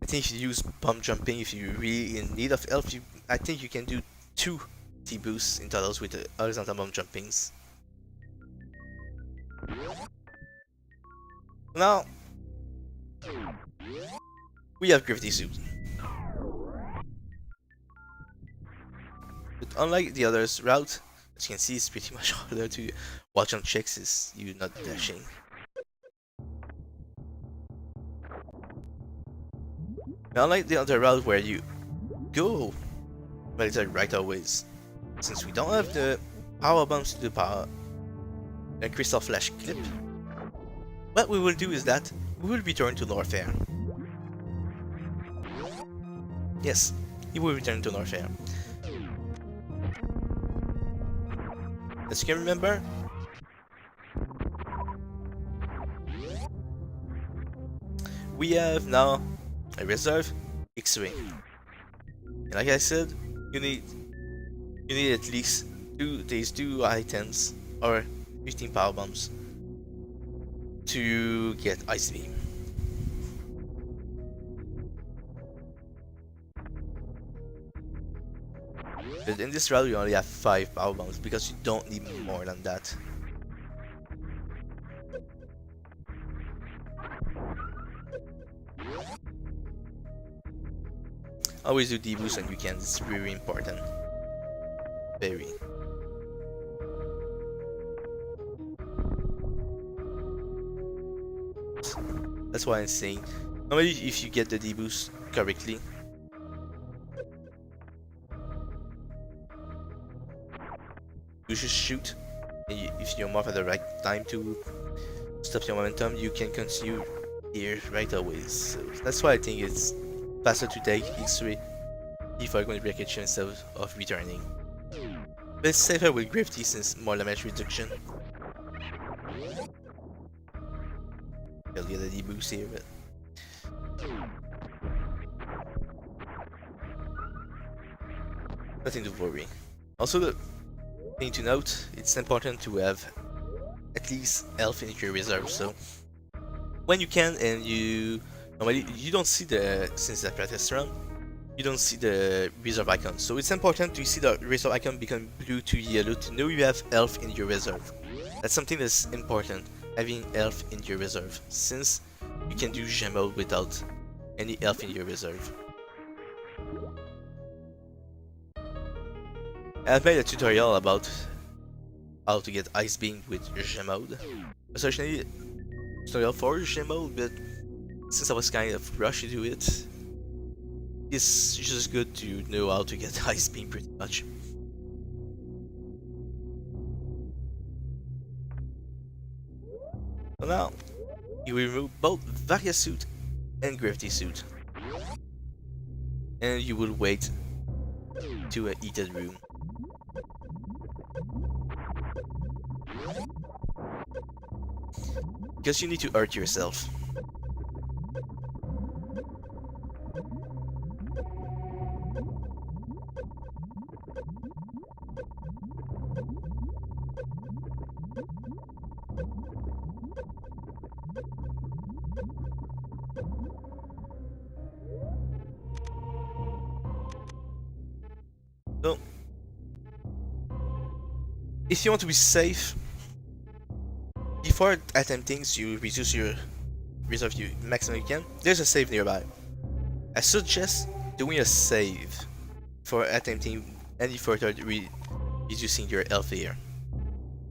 I think if you use bump jumping, if you're really in need of health, I think you can do 2 T boosts in totals with the horizontal bump jumpings. Now, we have Gravity Suit. But unlike the others route, as you can see, it's pretty much harder to watch on checks as you're not dashing. Now, unlike the other route where you go right always, since we don't have the power bombs to do power and Crystal Flash clip, what we will do is that we will return to Norfair. Yes, he will return to Norfair. As you can remember, we have now a reserve X-ray. And like I said, you need at least two items or 15 power bombs to get Ice Beam. But in this route you only have 5 power bombs because you don't need more than that. Always do D-boost when you can, it's very important. Very. That's why I'm saying, normally if you get the D-boost correctly, you should shoot. And if you morph at the right time to stop your momentum, you can continue here right away. So that's why I think it's faster to take X-ray if I'm going to break a chain instead of returning. But it's safer with Gravity since more damage reduction. I'll get a D-boost here, but nothing to worry. Also, the thing to note, it's important to have at least health in your reserve, so when you can and you normally you don't see the since the practice run, you don't see the reserve icon. So it's important to see the reserve icon become blue to yellow to know you have health in your reserve. That's something that's important, having health in your reserve, since you can do gem mode without any health in your reserve. I've made a tutorial about how to get ice beam with gem mode. Essentially, tutorial for gem mode, but since I was kind of rushed to do it, it's just good to know how to get ice beam pretty much. So now, you will remove both Varia suit and Gravity suit. And you will wait to a heated room. Because you need to hurt yourself. So, if you want to be safe, before attempting to reduce your reserve you maximum you can, there's a save nearby. I suggest doing a save for attempting any further reducing your health here.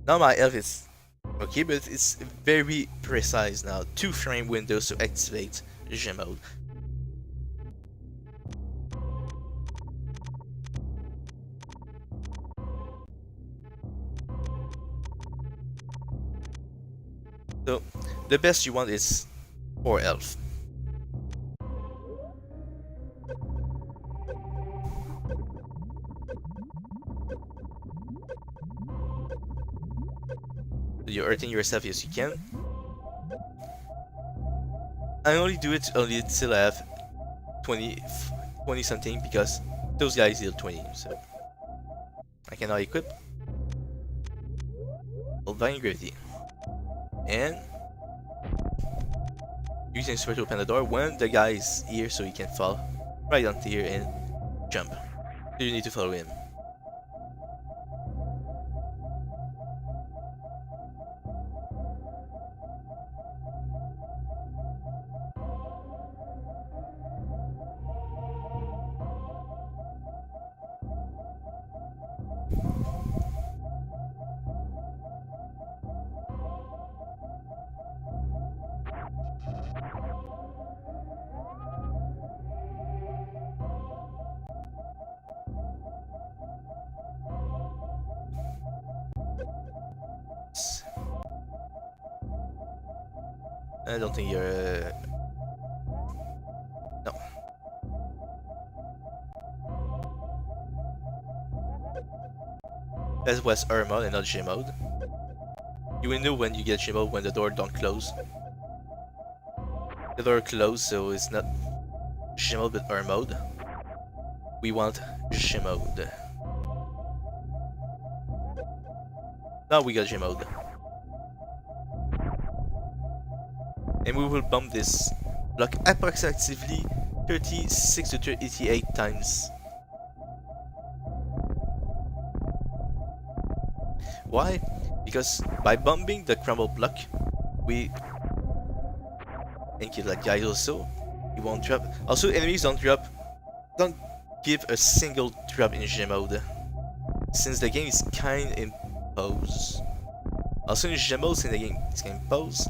Now my health is okay, but it's very precise now. 2 frame windows to activate gem mode. So the best you want is 4 health. You're hurting yourself as you can. I only do it only until I have 20 something because those guys heal 20, so I cannot equip. Divine Gravity. And using sword to open the door when the guy is here so he can fall right onto here and jump. So you need to follow him. I don't think you're... No. That was R mode and not G mode. You will know when you get G mode when the door don't close. The door closed, so it's not G mode but R mode. We want G mode. Now we got G mode. And we will bump this block approximately 36 to 38 times. Why? Because by bumping the crumble block, we and kill that guy also. He won't drop. Also, enemies don't give a single drop in G mode, since the game is kind in pose. Also in G mode, since the game is kind in pose.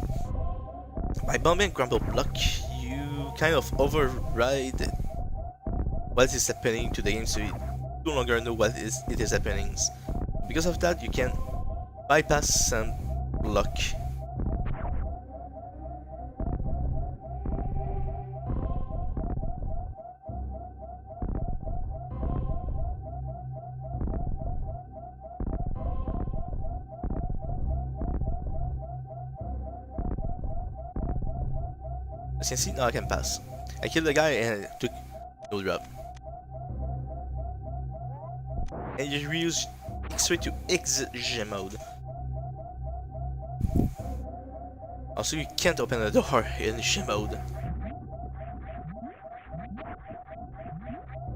By bumping crumble block, you kind of override what is happening to the game, so you no longer know what it is happening. Because of that, you can bypass some block. As you can see, now I can pass. I killed the guy and took no drop. And you reuse X-ray to exit G mode. Also, you can't open the door in G mode.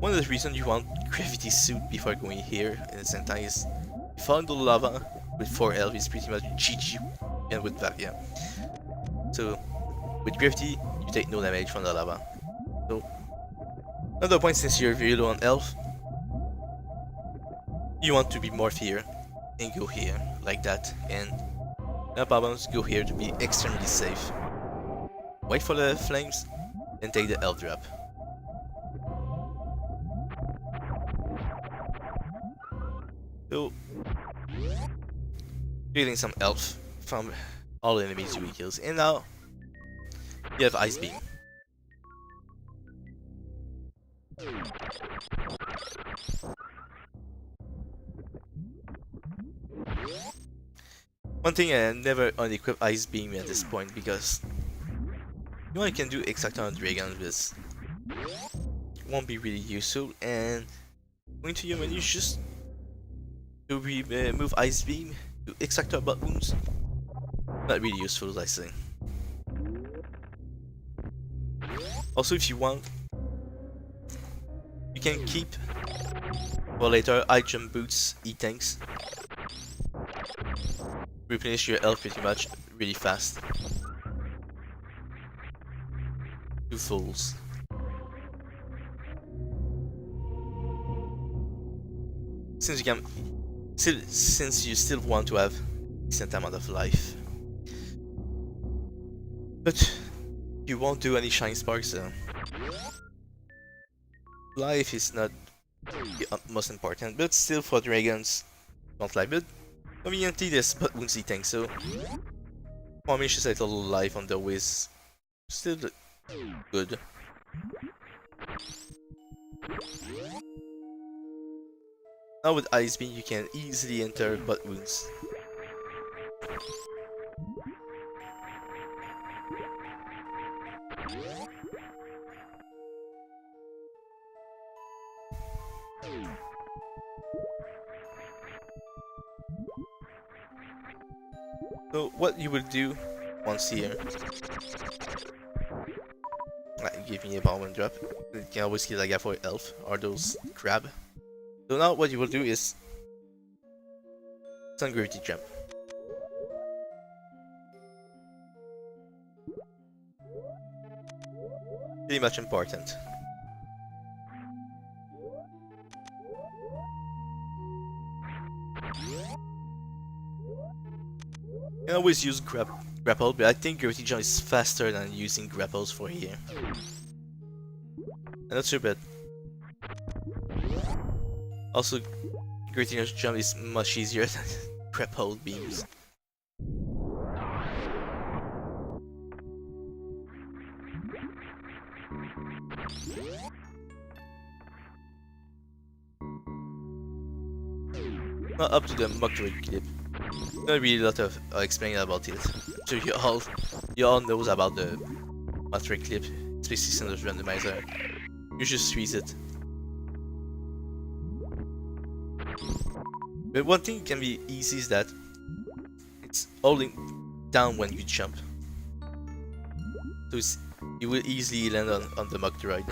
one of the reasons you want gravity suit before going here in the same time is you fall into lava with 4 health is pretty much GG and with that, yeah. So with gravity you take no damage from the lava. So another point, since you're very low on health, you want to be more fear and go here like that, and no problems, go here to be extremely safe. Wait for the flames and take the health drop. So getting some health from all enemies you kills, and now you have Ice Beam. One thing, I never unequip Ice Beam at this point, because you know I can do exactly on dragons, but it won't be really useful. And going to your menu just to remove Ice Beam to exact butt wounds, not really useful, as I say. Also, if you want, you can keep for later high jump boots, E-tanks. Replenish your health pretty much really fast. 2 fulls. Since you can, since you still want to have a decent amount of life, but you won't do any shine sparks. So life is not the most important, but still for dragons, don't lie. But conveniently, there's but wounds eating, so formation is a little life on the way is still good. Now with Ice Beam, you can easily enter butt wounds. So what you will do once here, give me a bomb and drop. You can always kill that guy for elf or those crab. So now what you will do is Sun Gravity Jump. Pretty much important. You can always use grapple, but I think Gravity Jump is faster than using grapples for here. I'm not sure, but also Gravity Jump is much easier than grapple beams. Now up to the metroid clip. Not really a lot of explaining about it. So you all knows about the metroid clip, especially since the randomizer. You just freeze it. But one thing can be easy is that it's holding down when you jump. So you will easily land on the metroid.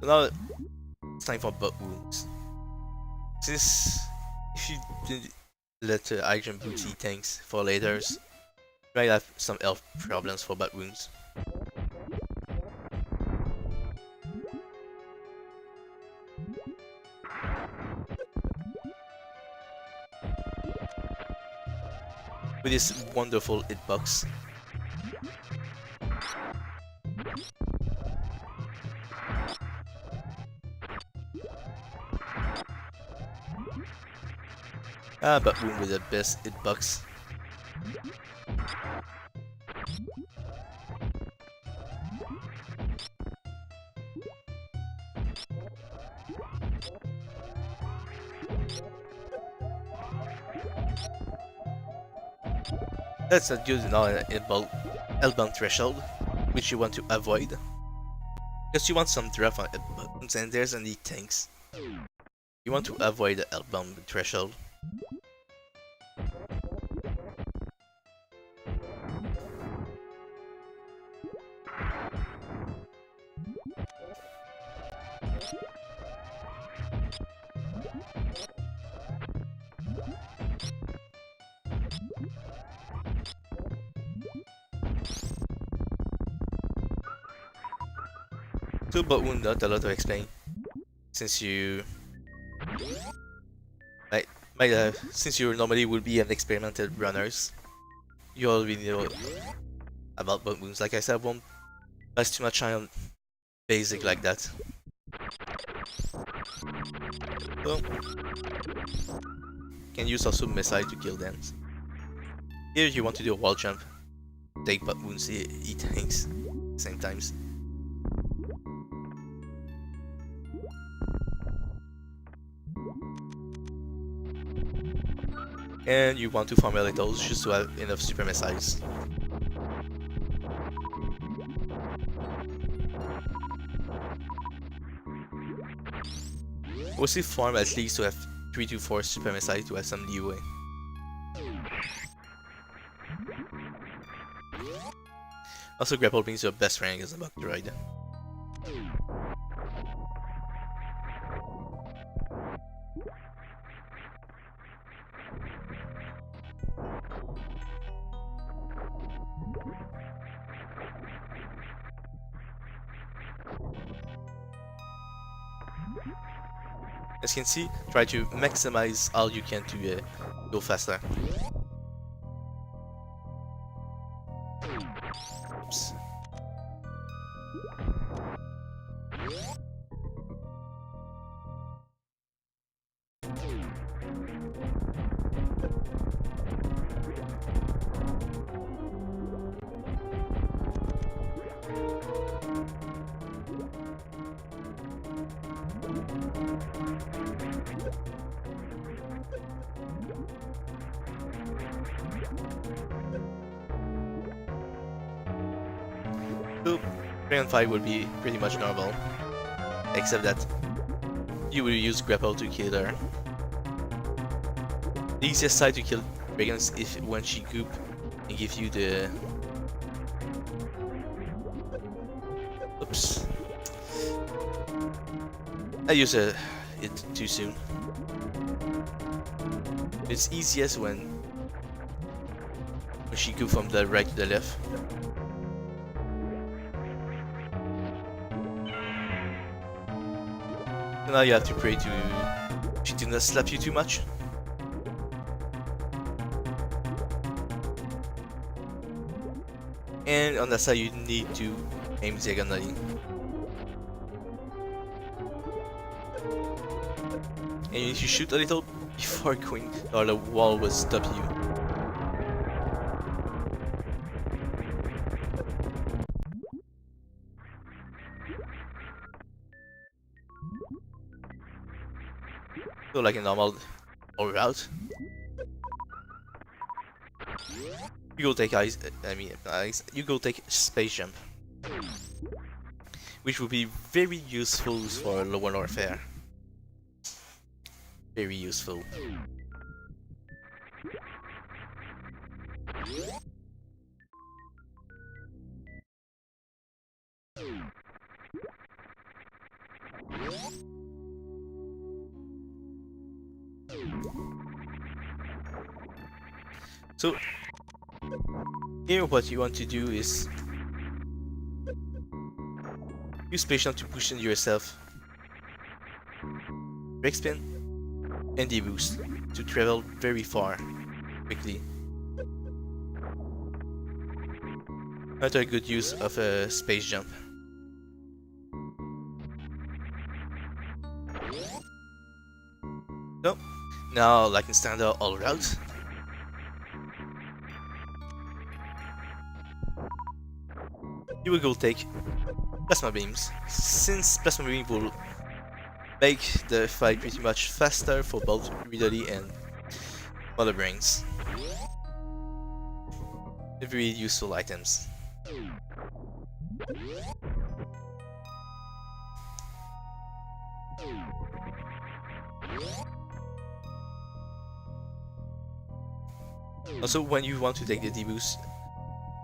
So now it's time for butt wounds. Since if you did let item booty tanks for laters, you might have some health problems for butt wounds. With this wonderful hitbox. But wound with the best hitbox. That's not good enough in L-bound threshold, which you want to avoid. Because you want some drop on buttons, and there's any tanks. You want to avoid the L-bound threshold. So, but not a lot to explain, since you since you normally would be an experimental runners, you already know about bug wounds. Like I said, I won't pass too much time on basic like that. So, can use also missile to kill them. Here you want to do a wall jump, take bug wounds, eat things at the same times. And you want to farm electals just to have enough super missiles. Mostly farm at least to have 3 to 4 super missiles to have some leeway. Also, grapple brings your best friend as a metroid. As you can see, try to maximize all you can to go faster. Oops. So, 3 and 5 would be pretty much normal, except that you will use grapple to kill her. The easiest side to kill dragons if when she goop and give you the... Oops. I used it too soon. It's easiest when she goop from the right to the left. Now you have to pray to she do not slap you too much. And on that side you need to aim diagonally. And you need to shoot a little before going or the wall will stop you. So like a normal route. You go take you go take space jump, which will be very useful for lower warfare. Very useful. So here what you want to do is use space jump to push in yourself, break spin, and deboost to travel very far quickly. Another good use of a space jump. So now, like in standard all route, you will go take plasma beams, since plasma beam will make the fight pretty much faster for both Ridley and Mother Brains. Very useful items. Also, when you want to take the deboost,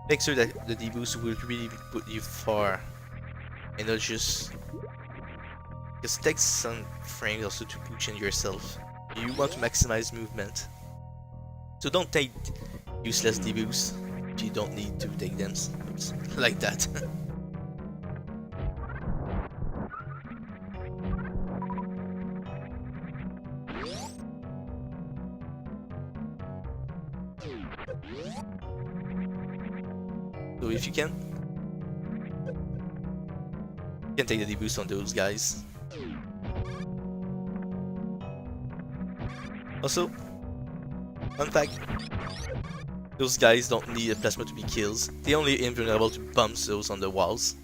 make sure that the deboost will really put you far and not just it takes some frames also to push in yourself. You want to maximize movement, so don't take useless deboosts if you don't need to take them. Oops, like that. So if you can take the deboost on those guys. Also, fun fact, those guys don't need a plasma to be kills. They're only invulnerable to bumps those on the walls.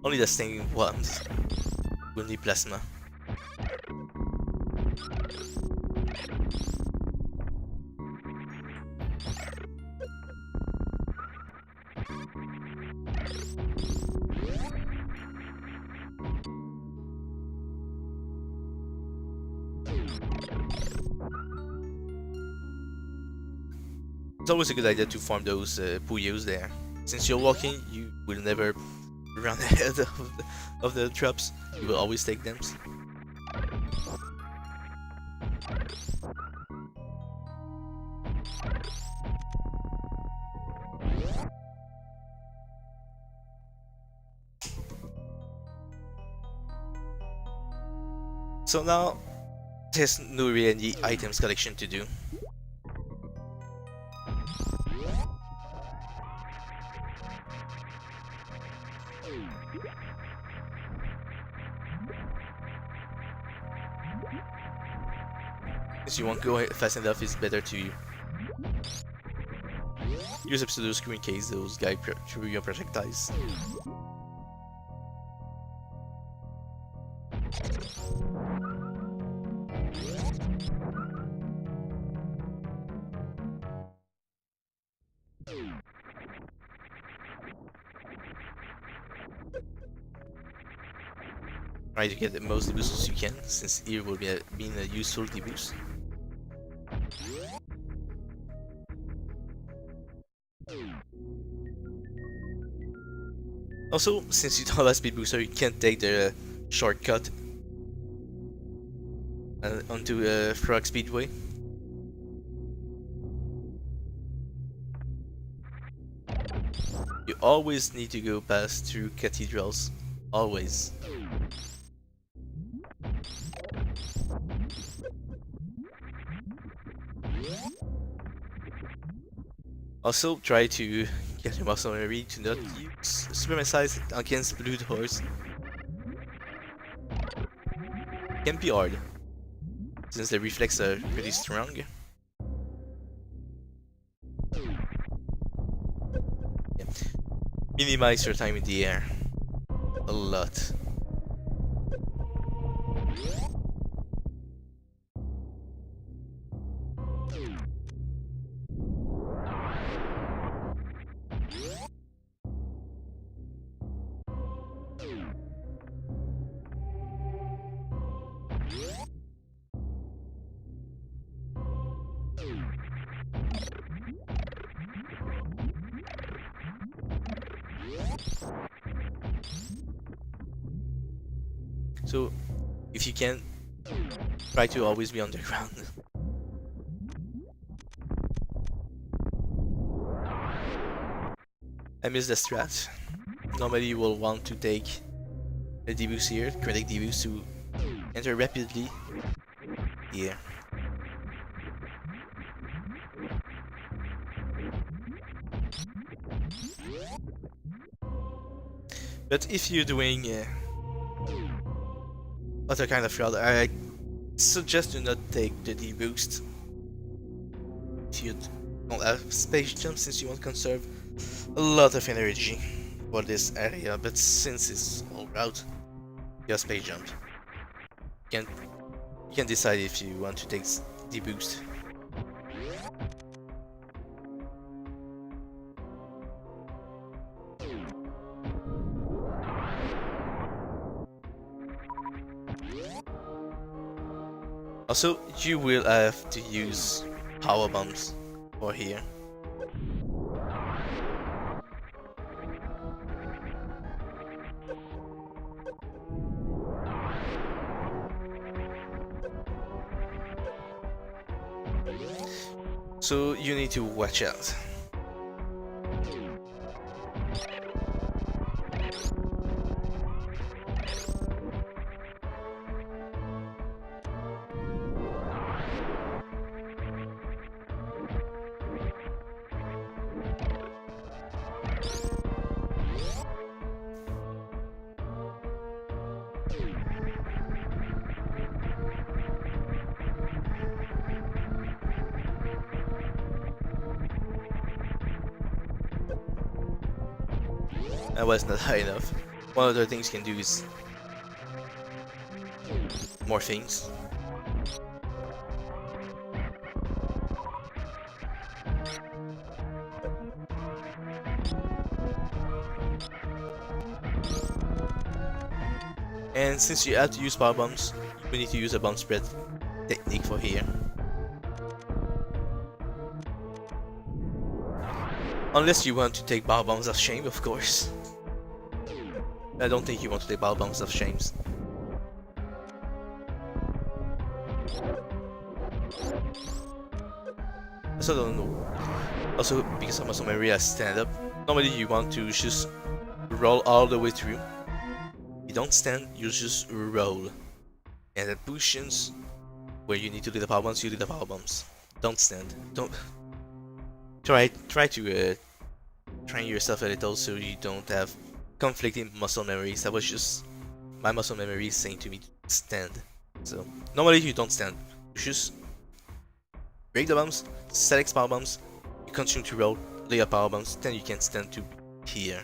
Only the stinging ones will need plasma. It's always a good idea to farm those Puyos there. Since you're walking, you will never run ahead of the traps. You will always take them. So now, there's no really any items collection to do. Since you won't go fast enough, it's better to use a pseudo screw in case those guys throw your projectiles. Try to get the most deboost as you can, since here will be a useful deboost. Also, since you don't have a speed booster, you can't take the shortcut onto Frog Speedway. You always need to go past through cathedrals. Always. Also, try to get your muscle memory to not use super missiles against blue doors. Can be hard, since the reflex are pretty strong. Yeah. Minimize your time in the air a lot. So, if you can, try to always be underground. I miss the strat. Normally you will want to take a deboost here, critic deboost to enter rapidly here. But if you're doing other kind of route, I suggest do not take the deboost if you don't have space jump, since you want to conserve a lot of energy for this area. But since it's all route, you have space jump. You can decide if you want to take deboost. Also, you will have to use power bombs for here. So you need to watch out. That was not high enough. One other thing you can do is more things. And since you have to use power bombs, you need to use a bomb spread technique for here. Unless you want to take power bombs of shame, of course. I don't think you want to take power bombs of shames. I also don't know. Also, because of muscle memory, I stand up. Normally you want to just roll all the way through. You don't stand, you just roll. And at positions where you need to do the power bombs, you do the power bombs. Don't stand. Don't try to train yourself a little so you don't have conflicting muscle memories. That was just my muscle memory saying to me to stand. So normally you don't stand. You just break the bombs, select power bombs, you continue to roll, lay up power bombs, then you can stand to here.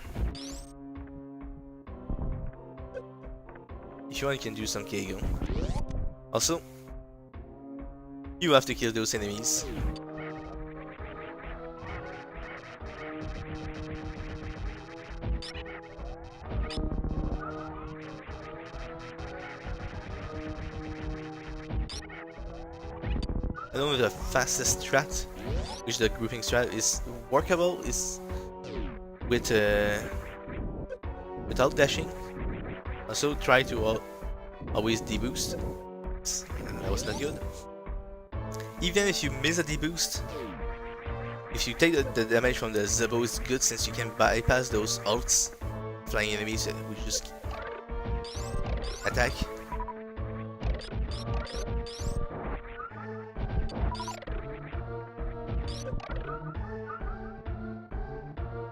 If you want, you can do some Keigo. Also, you have to kill those enemies. I don't know the fastest strat, which the grouping strat is workable, is with without dashing. Also try to always deboost. That was not good. Even if you miss a deboost, if you take the damage from the Zebo, it's good since you can bypass those ults. Flying enemies who just attack.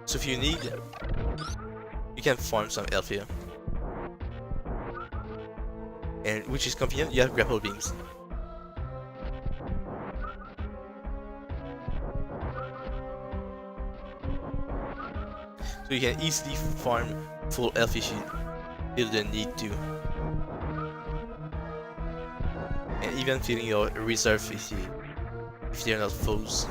So if you need, you can farm some health here. And which is convenient, you have grapple beams. So you can easily farm full health if you feel the need to. And even filling your reserve if they're not fulls.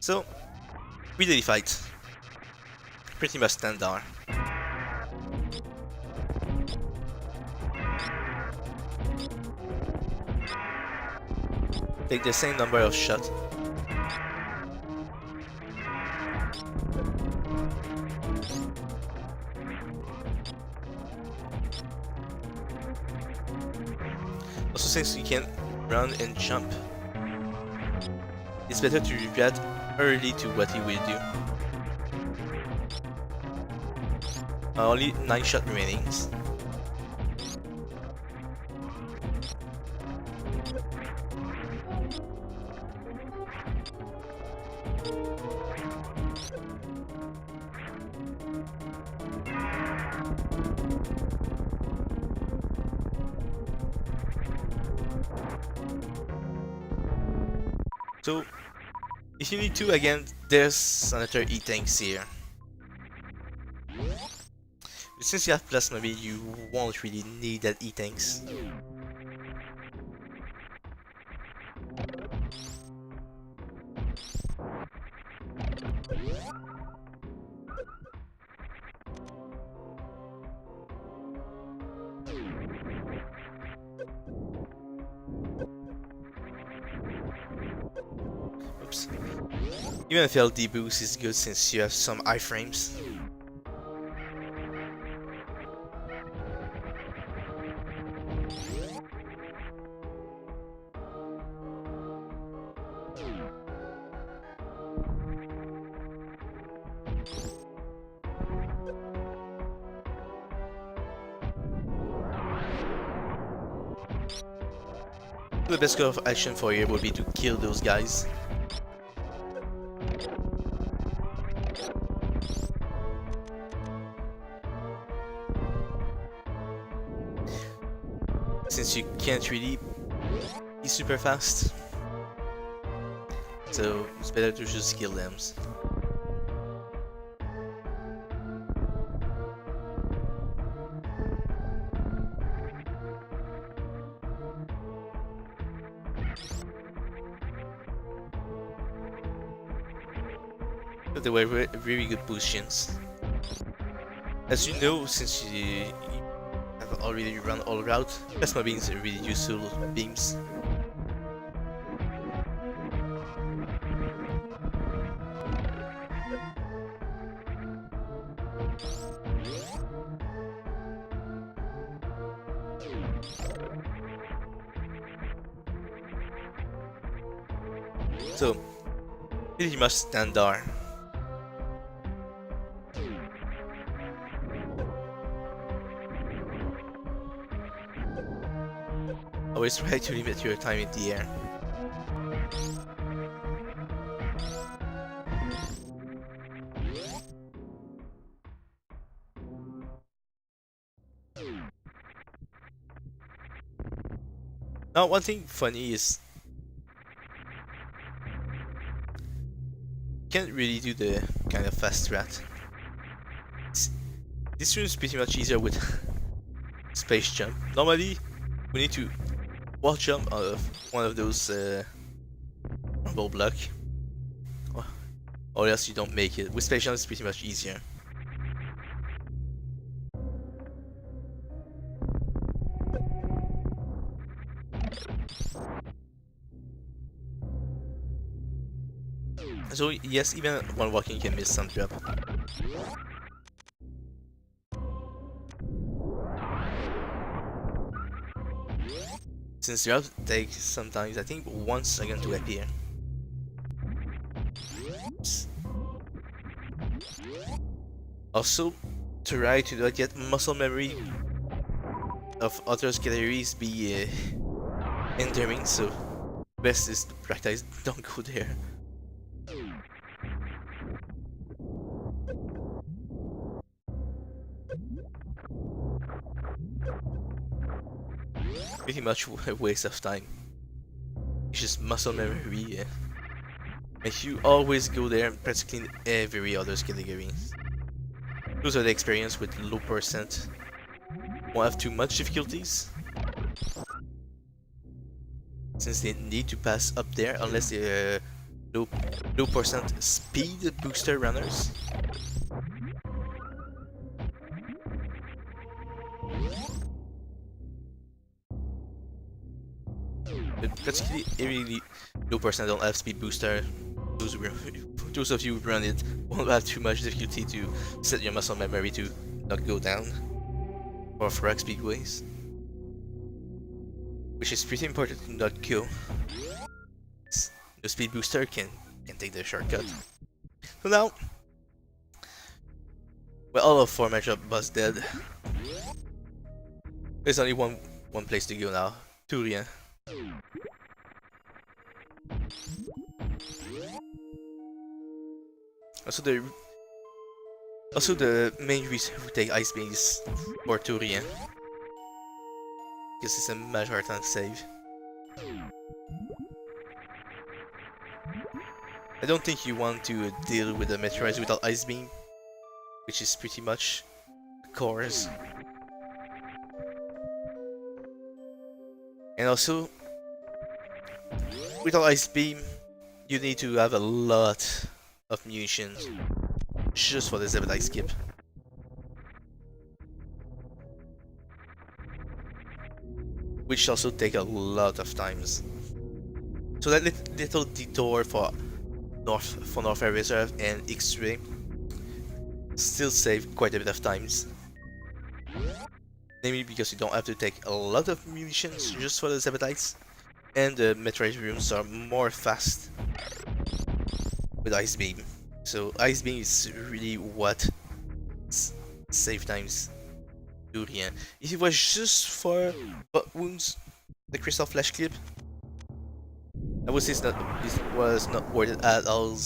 So, we did the fight. Pretty much standard. Take the same number of shots. Also, since you can run and jump, it's better to react early to what he will do. Only 9 shots remaining. So, if you need to, again, there's another E-tanks here. But since you have plasma, maybe you won't really need that E-tanks. Oops. Even if LD boost is good since you have some iframes. The best course of action for you would be to kill those guys. Since you can't really be super fast. so it's better to just kill them. But they were very good positions. As you know, since you have already run all route, plasma beams are really useful beams. So, pretty much standard. Always try to limit your time in the air. Now, one thing funny is you can't really do the kind of fast strat. This room is pretty much easier with space jump. Normally, we need to wall jump out of one of those rumble block, or else you don't make it. With space jump, it's pretty much easier. So yes, even one walking can miss some drop. Since drop takes sometimes, I think, 1 second to appear. Oops. Also, try to not get muscle memory of other categories be endearing, so best is to practice, don't go there. Pretty much a waste of time. It's just muscle memory. Make you always go there practically in every other category. Those are the experience with low percent. Won't have too much difficulties, since they need to pass up there unless they're low percent speed booster runners. But practically every low percent don't have speed booster. Those of you who run it won't have too much difficulty to set your muscle memory to not go down or frag speedways, which is pretty important to not go. The speed booster can take the shortcut. So now, well, all of 4 matchup boss dead. There's only one place to go now, Turia. Also the main reason we take Ice Beam is for Turia, because it's a major time save. I don't think you want to deal with the metroids without Ice Beam, which is pretty much cores. And also, without Ice Beam, you need to have a lot of munitions just for the Zebedee skip. Which also take a lot of times. So that little detour for North Air Reserve and X-Ray still save quite a bit of times. Namely because you don't have to take a lot of munitions just for the Zebedites, and the metroid rooms are more fast with Ice Beam. So Ice Beam is really what save times do here. If it was just for butt wounds, the Crystal Flash clip, I would say it was not worth it at all,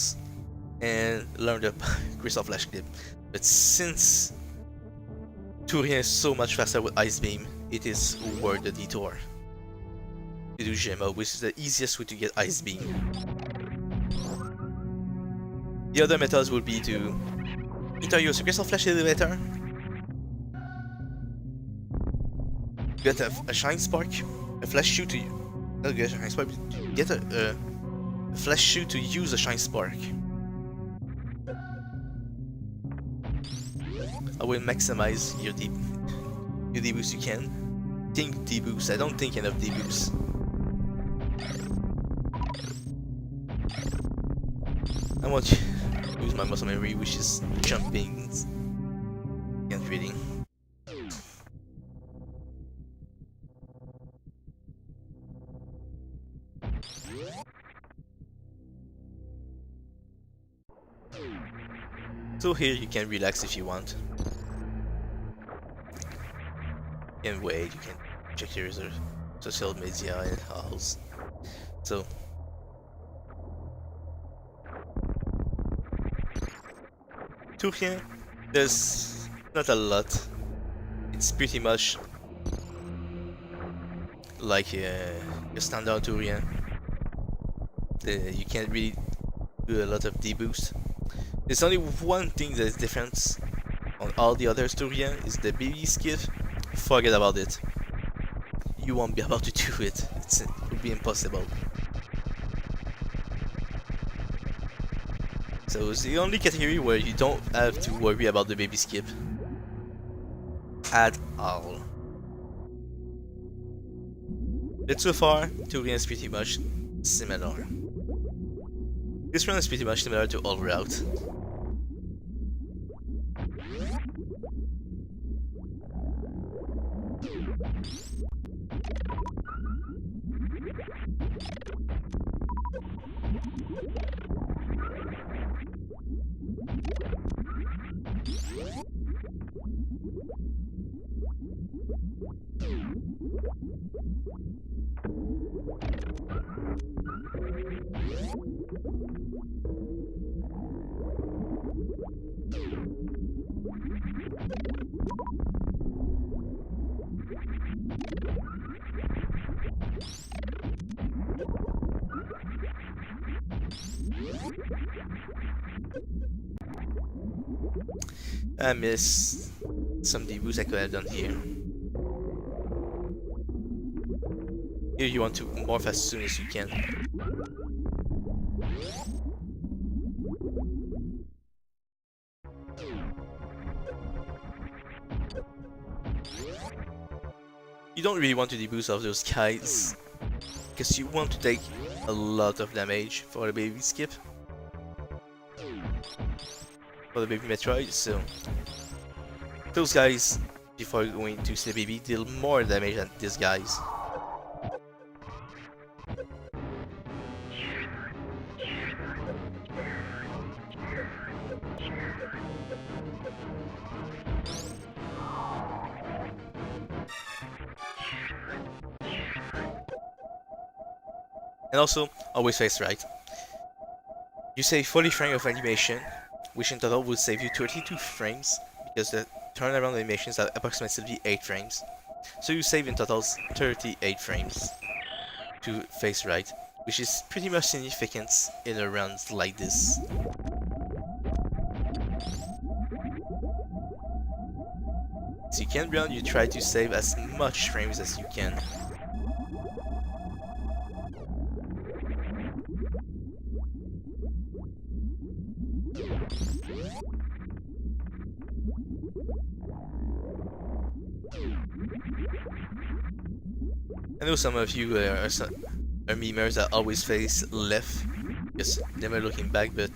and learn the Crystal Flash clip. But since Turien is so much faster with Ice Beam, it is worth the detour to do Gemma, which is the easiest way to get Ice Beam. The other methods would be to enter your crystal flash elevator, get a shine spark, a flash shoot to not get a shine spark, get a flash shoot to use a shine spark. I will maximize your deboost you can. Think deboost. I don't think enough deboost. I want to use my muscle memory, which is jumping and reading. So here you can relax if you want. You can wait, you can check your social media and halls. So Turien, there's not a lot. It's pretty much like a standard Turien. You can't really do a lot of deboost. There's only one thing that is different on all the other Turien is the baby skip. Forget about it. You won't be able to do it. It will be impossible. So it's the only category where you don't have to worry about the baby skip at all. But so far, Turien is pretty much similar. This run is pretty much similar to all route. I miss some debuts I could have done here. Here you want to morph as soon as you can. You don't really want to deboost off those guys, because you want to take a lot of damage for the baby skip. For the baby metroid, so those guys, before going to see the baby, deal more damage than these guys. And also, always face right. You save 40 frames of animation, which in total would save you 32 frames, because the turnaround animations are approximately 8 frames. So you save in total 38 frames to face right, which is pretty much significant in a run like this. So you can run, you try to save as much frames as you can. I know some of you are memers that always face left, just never looking back, but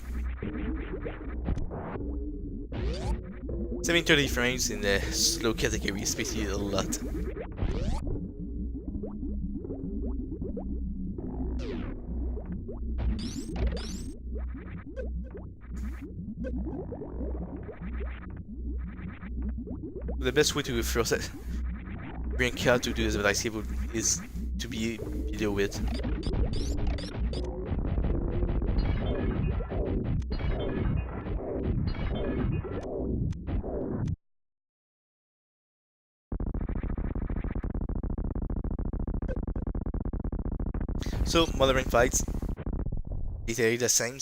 saving 30 frames in the slow category is pretty a lot. The best way to first bring Cal to do this device cable is to be below it. So, mothering fights, literally the same.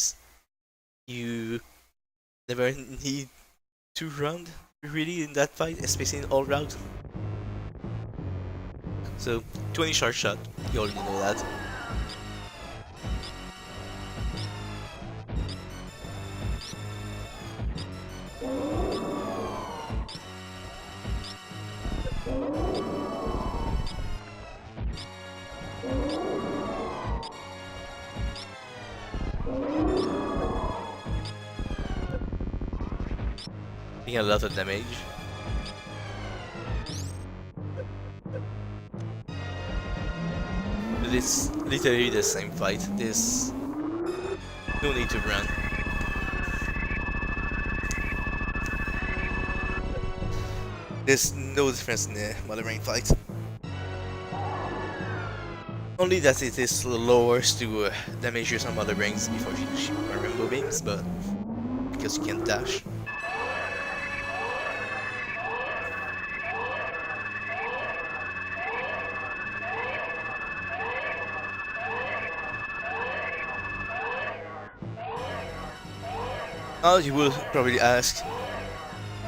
You never need to run really in that fight, especially in all route. So 20 short shot, you already know that. Doing a lot of damage. But it's literally the same fight. There's no need to run. There's no difference in the Mother Brain fight. Only that it is lower to damage you some Mother Brains before you shoot more Rainbow Beams, but because you can't dash. Now you will probably ask,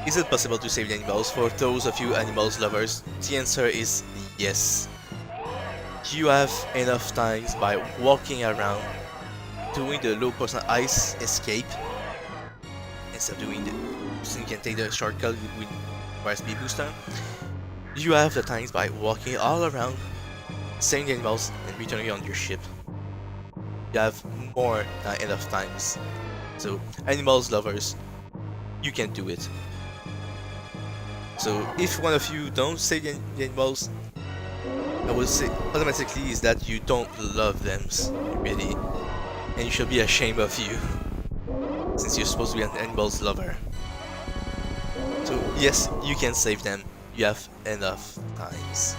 is it possible to save the animals? For those of you animals lovers, the answer is yes. You have enough times by walking around, doing the low percent ice escape, instead of doing the, so you can take the shortcut with fire speed booster. You have the times by walking all around, saving the animals and returning on your ship. You have more than enough times. So animals lovers, you can do it. So if one of you don't save the animals, I would say automatically is that you don't love them, really, and you should be ashamed of you, since you're supposed to be an animals lover. So yes, you can save them, you have enough times.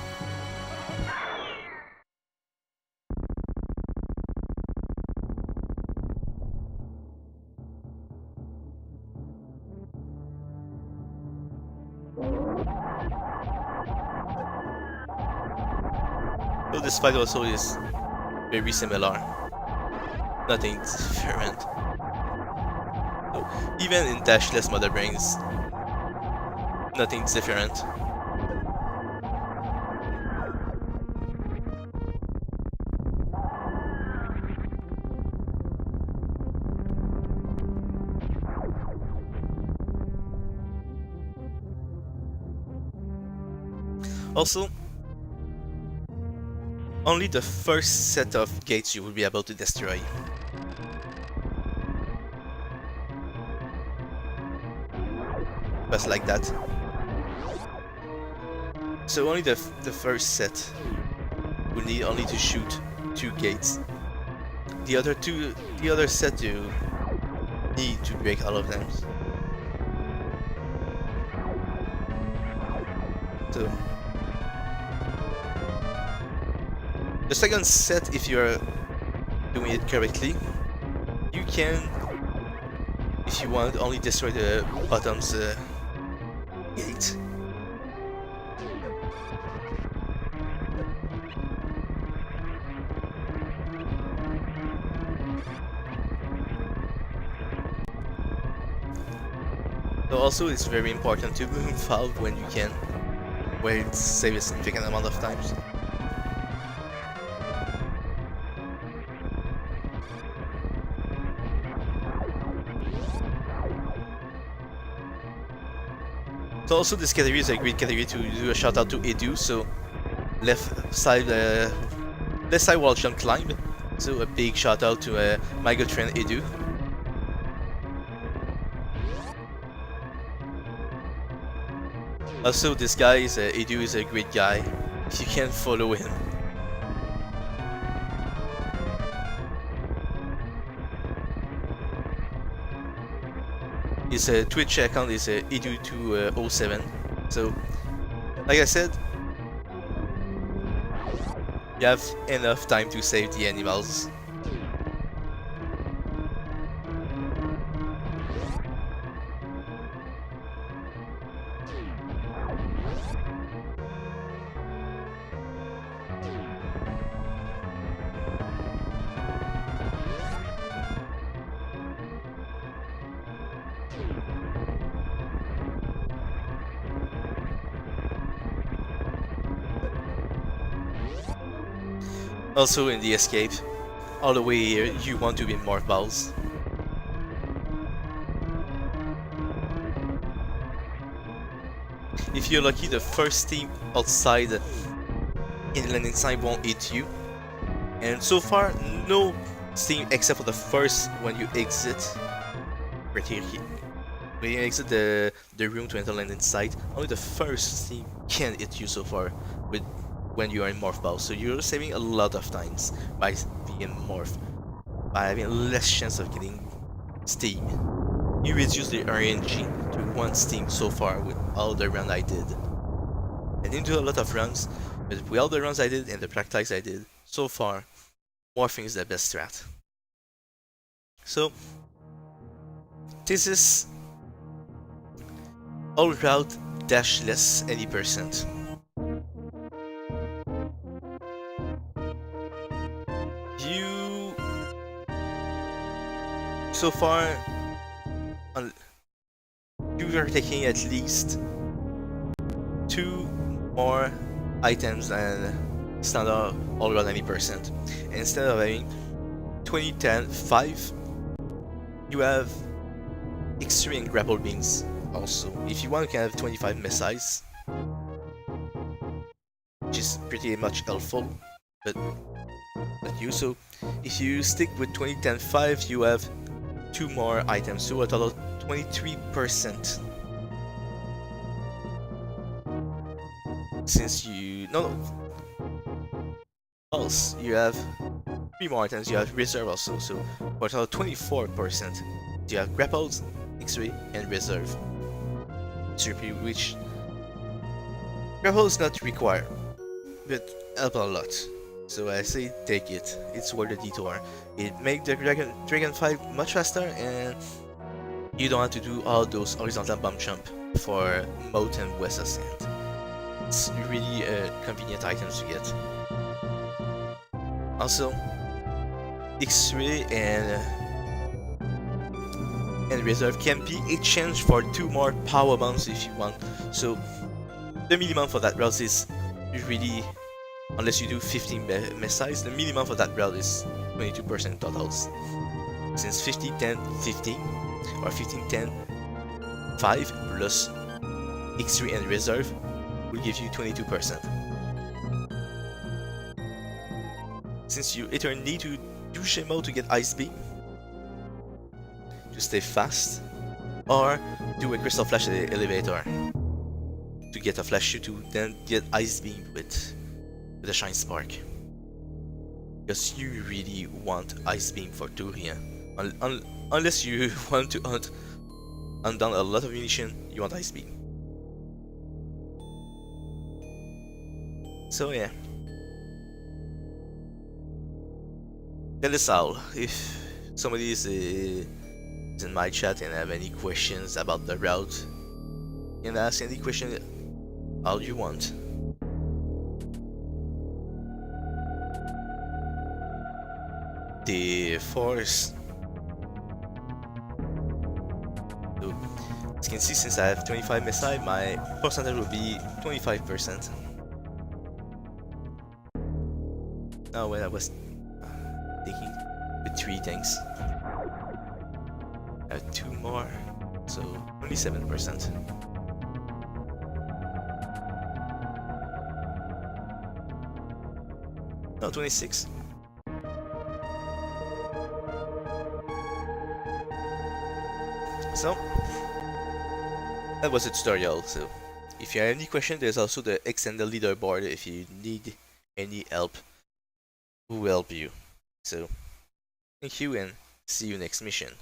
So this fight also is very similar, nothing different. So even in dashless Mother Brains, nothing's different. Also, only the first set of gates you will be able to destroy. Just like that. So only the first set will need only to shoot 2 gates. The other set you need to break all of them. So the second set, if you are doing it correctly, you can, if you want, only destroy the bottom's gate. So also it's very important to move valve when you can, where it saves a significant amount of times. So also this category is a great category to do a shout out to Edu. So left side wall jump climb. So a big shout out to my good friend Edu. Also this guy is Edu is a great guy. If you can follow him. His Twitch account is edu207. So, like I said, you have enough time to save the animals. Also in the escape, all the way here, you want to be morph balls. If you're lucky, the first team outside in the landing site won't hit you. And so far, no team except for the first when you exit. Right here. When you exit the room to enter landing site, only the first team can hit you so far with when you are in morph ball. So you're saving a lot of times by being morph, by having less chance of getting steam. You reduce the RNG to 1 steam so far with all the runs I did. I didn't do a lot of runs, but with all the runs I did and the practice I did so far, morphing is the best strat. So this is all route dashless any percent. You so far you are taking at least 2 more items than standard all around any percent. And instead of having 20, 10, 5, you have X3 and grapple beams also. If you want, you can have 25 missiles, which is pretty much helpful, but not you. So if you stick with 20, 10, 5, you have 2 more items, so a total of 23%. Since you else you have 3 more items, you have reserve also, so for a total of 24%. You have grapples, X-ray, and reserve. Which grapple is not required, but help a lot. So I say take it. It's worth the detour. It makes the Dragon 5 much faster, and you don't have to do all those horizontal bump jump for Moat and West Ascent. It's really a convenient item to get. Also, X-ray and reserve can be exchanged for 2 more power bombs if you want. So the minimum for that route is really, unless you do 15 missiles, the minimum for that route is 22% totals. Since 15, 10, 15 or 15, 10, 5 plus X3 and reserve will give you 22%. Since you either need to do Shimo to get Ice Beam to stay fast, or do a Crystal Flash at the elevator to get a Flash shoot to then get Ice Beam with a Shine Spark. Because you really want Ice Beam for Turia. Unless you want to hunt down a lot of munition, you want Ice Beam. So yeah. Tell us all if somebody is in my chat and have any questions about the route. You can ask any question all you want. The force. So, as you can see, since I have 25 missile, my percentage will be 25%. Now when I was thinking with 3 tanks, I have 2 more, so 27%. No, 26. So that was the tutorial. So if you have any question, there's also the extended leaderboard if you need any help. Who will help you. So thank you and see you next mission.